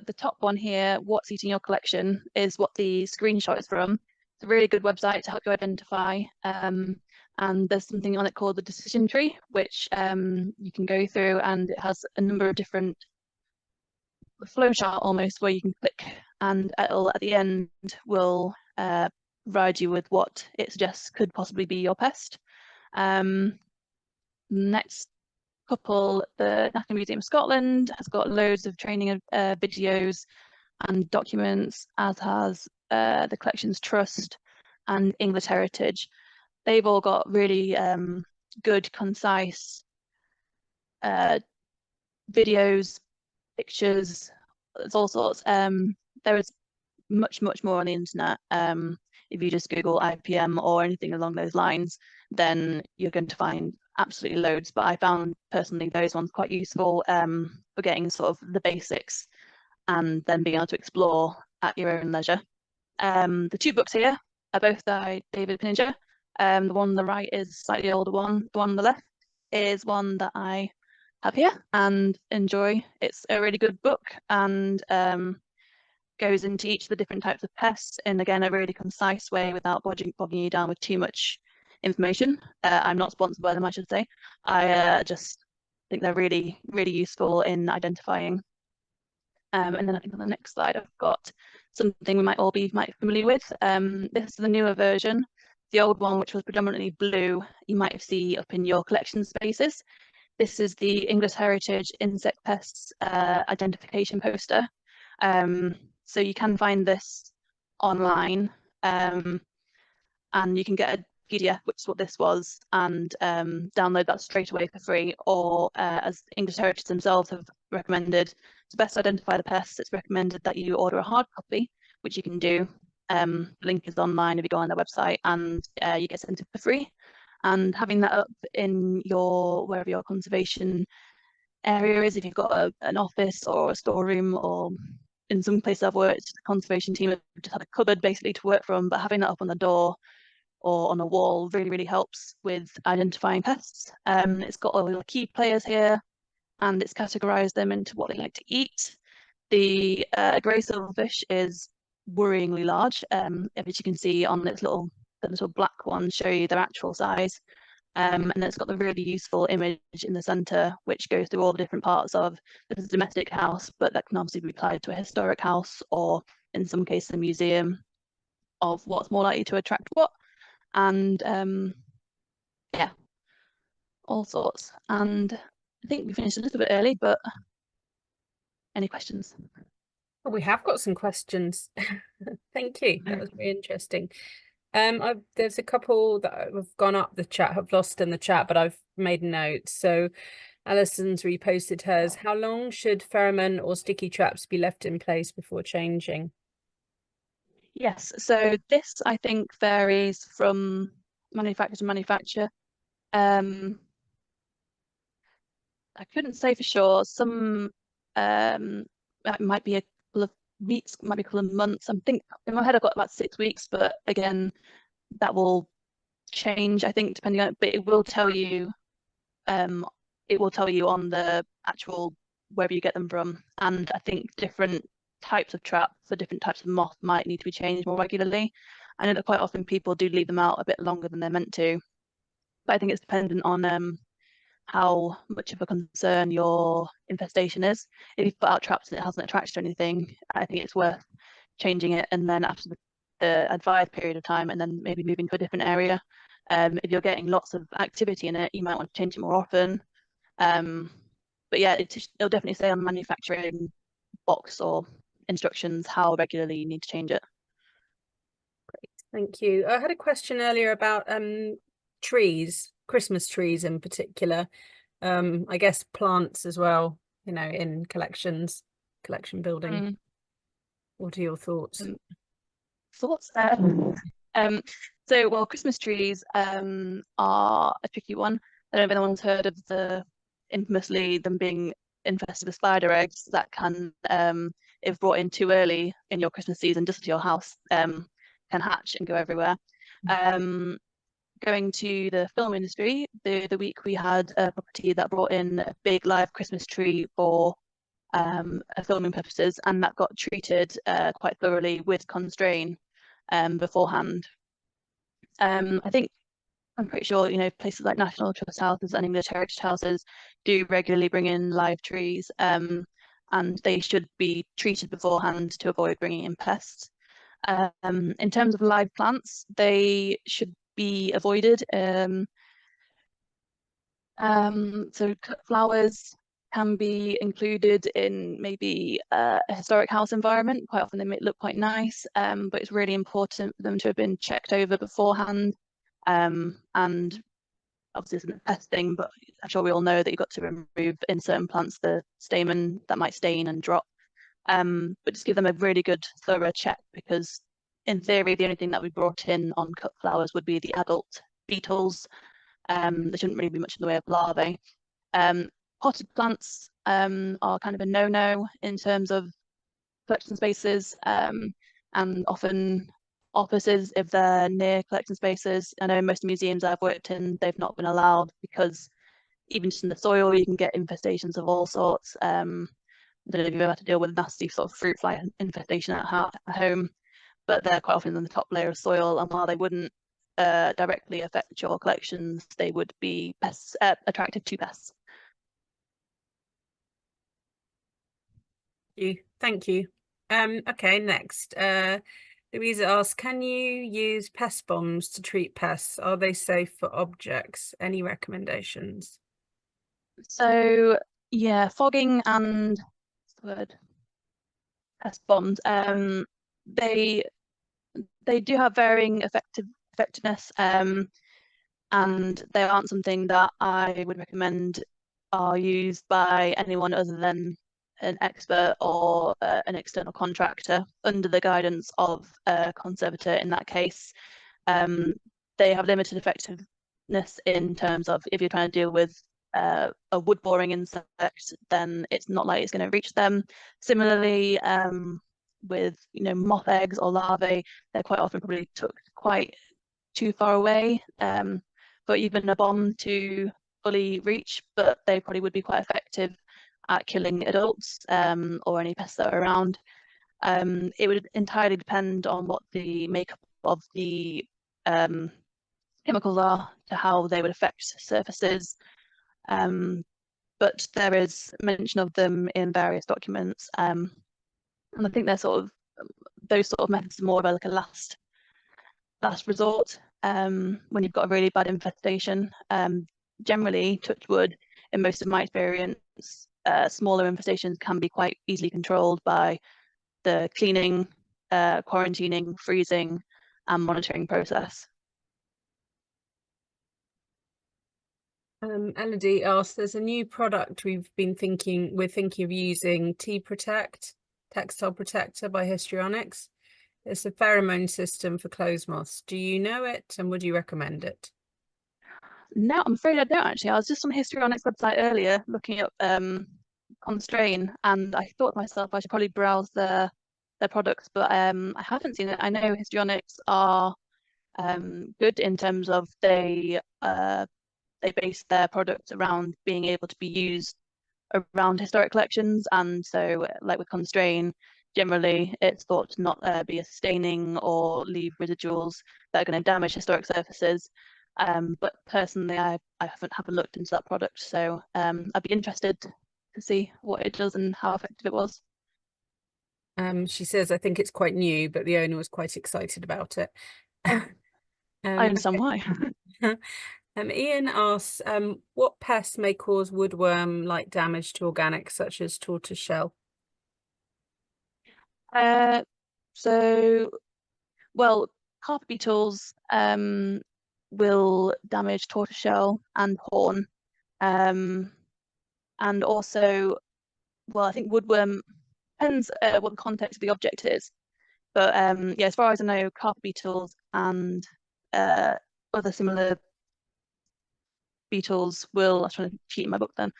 the top one here, what's eating your collection, is what the screenshot is from. It's a really good website to help you identify. And there's something on it called the decision tree, which you can go through, and it has a number of different flowchart almost where you can click, and it'll at the end will provide you with what it suggests could possibly be your pest. Next couple, the National Museum of Scotland has got loads of training videos and documents, as has the Collections Trust and English Heritage. They've all got really good, concise videos, pictures, there's all sorts. There is much more on the internet. If you just Google IPM or anything along those lines, then you're going to find absolutely loads. But I found personally those ones quite useful for getting sort of the basics and then being able to explore at your own leisure. The two books here are both by David Pinninger. The one on the right is a slightly older one. The one on the left is one that I have here and enjoy. It's a really good book and goes into each of the different types of pests in, again, a really concise way without bogging you down with too much information. I'm not sponsored by them, I should say. I just think they're really useful in identifying. And then I think on the next slide I've got something we might all be familiar with. This is the newer version. The old one, which was predominantly blue, you might have seen up in your collection spaces. This is the English Heritage Insect Pests identification poster. So you can find this online, and you can get a PDF, which is what this was, and download that straight away for free. Or as English Heritage themselves have recommended, to best identify the pests, it's recommended that you order a hard copy, which you can do. The link is online if you go on their website, and you get sent it for free. And having that up in wherever your conservation area is, if you've got an office or a storeroom, or in some places I've worked, the conservation team have just had a cupboard basically to work from, but having that up on the door or on a wall really helps with identifying pests. It's got all the key players here, and it's categorized them into what they like to eat. The grey silverfish is worryingly large. As you can see on its the little black ones show you their actual size. And it's got the really useful image in the centre, which goes through all the different parts of the domestic house, but that can obviously be applied to a historic house or, in some cases, a museum, of what's more likely to attract what. And yeah, all sorts. And I think we finished a little bit early, but any questions? Oh, we have got some questions. Thank you. That was very interesting. There's a couple that have gone up the chat, have lost in the chat, but I've made notes. So Alison's reposted hers. How long should pheromone or sticky traps be left in place before changing? Yes, so this I think varies from manufacturer to manufacturer. I couldn't say for sure. Some it might be a couple of weeks, might be a couple of months. I think in my head I've got about 6 weeks, but again, that will change, I think, depending on it. But it will tell you on the actual wherever you get them from. And I think different types of traps for different types of moth might need to be changed more regularly. I know that quite often people do leave them out a bit longer than they're meant to, but I think it's dependent on how much of a concern your infestation is. If you've put out traps and it hasn't attracted anything, I think it's worth changing it, and then after the advised period of time, and then maybe moving to a different area. If you're getting lots of activity in it, you might want to change it more often. But yeah, it'll definitely say on the manufacturing box or instructions how regularly you need to change it. Great, thank you. I had a question earlier about trees, Christmas trees in particular. I guess plants as well, you know, in collection building. What are your thoughts? Thoughts? Well, Christmas trees are a tricky one. I don't know if anyone's heard of infamously them being infested with spider eggs that can, if brought in too early in your Christmas season, just to your house, can hatch and go everywhere. Going to the film industry, the week we had a property that brought in a big live Christmas tree for filming purposes, and that got treated quite thoroughly with constrain beforehand. I think I'm pretty sure, you know, places like National Trust houses and English heritage houses do regularly bring in live trees, and they should be treated beforehand to avoid bringing in pests. In terms of live plants, they should be avoided. So cut flowers can be included in maybe a historic house environment. Quite often they may look quite nice, but it's really important for them to have been checked over beforehand. And obviously it's a pest thing, but I'm sure we all know that you've got to remove in certain plants the stamen that might stain and drop. But just give them a really good thorough check, because in theory the only thing that we brought in on cut flowers would be the adult beetles. There shouldn't really be much in the way of larvae. Potted plants are kind of a no-no in terms of collection spaces, and often offices, if they're near collection spaces. I know most museums I've worked in, they've not been allowed, because even just in the soil you can get infestations of all sorts. I don't know if you've ever had to deal with nasty sort of fruit fly infestation at home, but they're quite often in the top layer of soil, and while they wouldn't directly affect your collections, they would be pests, attractive to pests. Thank you. Okay, next. Louisa asks, can you use pest bombs to treat pests? Are they safe for objects? Any recommendations? So yeah, fogging and what's the word? Pest bombs. They do have varying effectiveness, and they aren't something that I would recommend are used by anyone other than an expert or an external contractor under the guidance of a conservator in that case. They have limited effectiveness in terms of if you're trying to deal with a wood boring insect, then it's not like it's going to reach them. Similarly, with, you know, moth eggs or larvae, they're quite often probably tucked quite too far away for even a bomb to fully reach, but they probably would be quite effective at killing adults or any pests that are around. It would entirely depend on what the makeup of the chemicals are to how they would affect surfaces. But there is mention of them in various documents. And I think they're sort of, those sort of methods are more of like a last resort when you've got a really bad infestation. Generally, touch wood, in most of my experience, smaller infestations can be quite easily controlled by the cleaning, quarantining, freezing, and monitoring process. Elodie asked, there's a new product we're thinking of using, Tea Protect, Textile Protector by Histrionics. It's a pheromone system for clothes moths. Do you know it and would you recommend it? No, I'm afraid I don't actually. I was just on the Histrionics website earlier looking up Constrain, and I thought to myself I should probably browse their products, but I haven't seen it. I know Histrionics are good in terms of they base their products around being able to be used around historic collections, and so like with Constrain, generally it's thought to not be a staining or leave residuals that are going to damage historic surfaces. But personally, I haven't looked into that product, so I'd be interested to see what it does and how effective it was. She says, I think it's quite new, but the owner was quite excited about it. I understand why. Ian asks, what pests may cause woodworm-like damage to organics, such as tortoiseshell? So, well, carpet beetles will damage tortoiseshell and horn, and also, well, I think woodworm depends what the context of the object is. But yeah, as far as I know, carpet beetles and other similar beetles will, I was trying to cheat in my book then,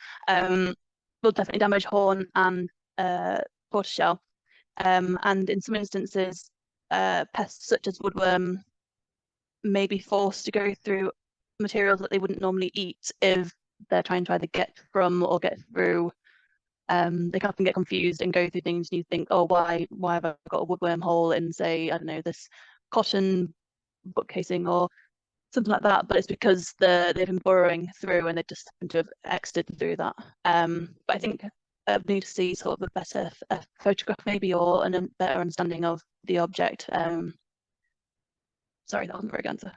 will definitely damage horn and tortoiseshell. And in some instances, pests such as woodworm may be forced to go through materials that they wouldn't normally eat if they're trying to either get from or get through. They can often get confused and go through things and you think, oh, why have I got a woodworm hole in, say, I don't know, this cotton book casing or something like that, but it's because they've been burrowing through and they just happen to have exited through that. But I think I need to see sort of a better photograph maybe, or a better understanding of the object. Sorry, that wasn't a very good answer.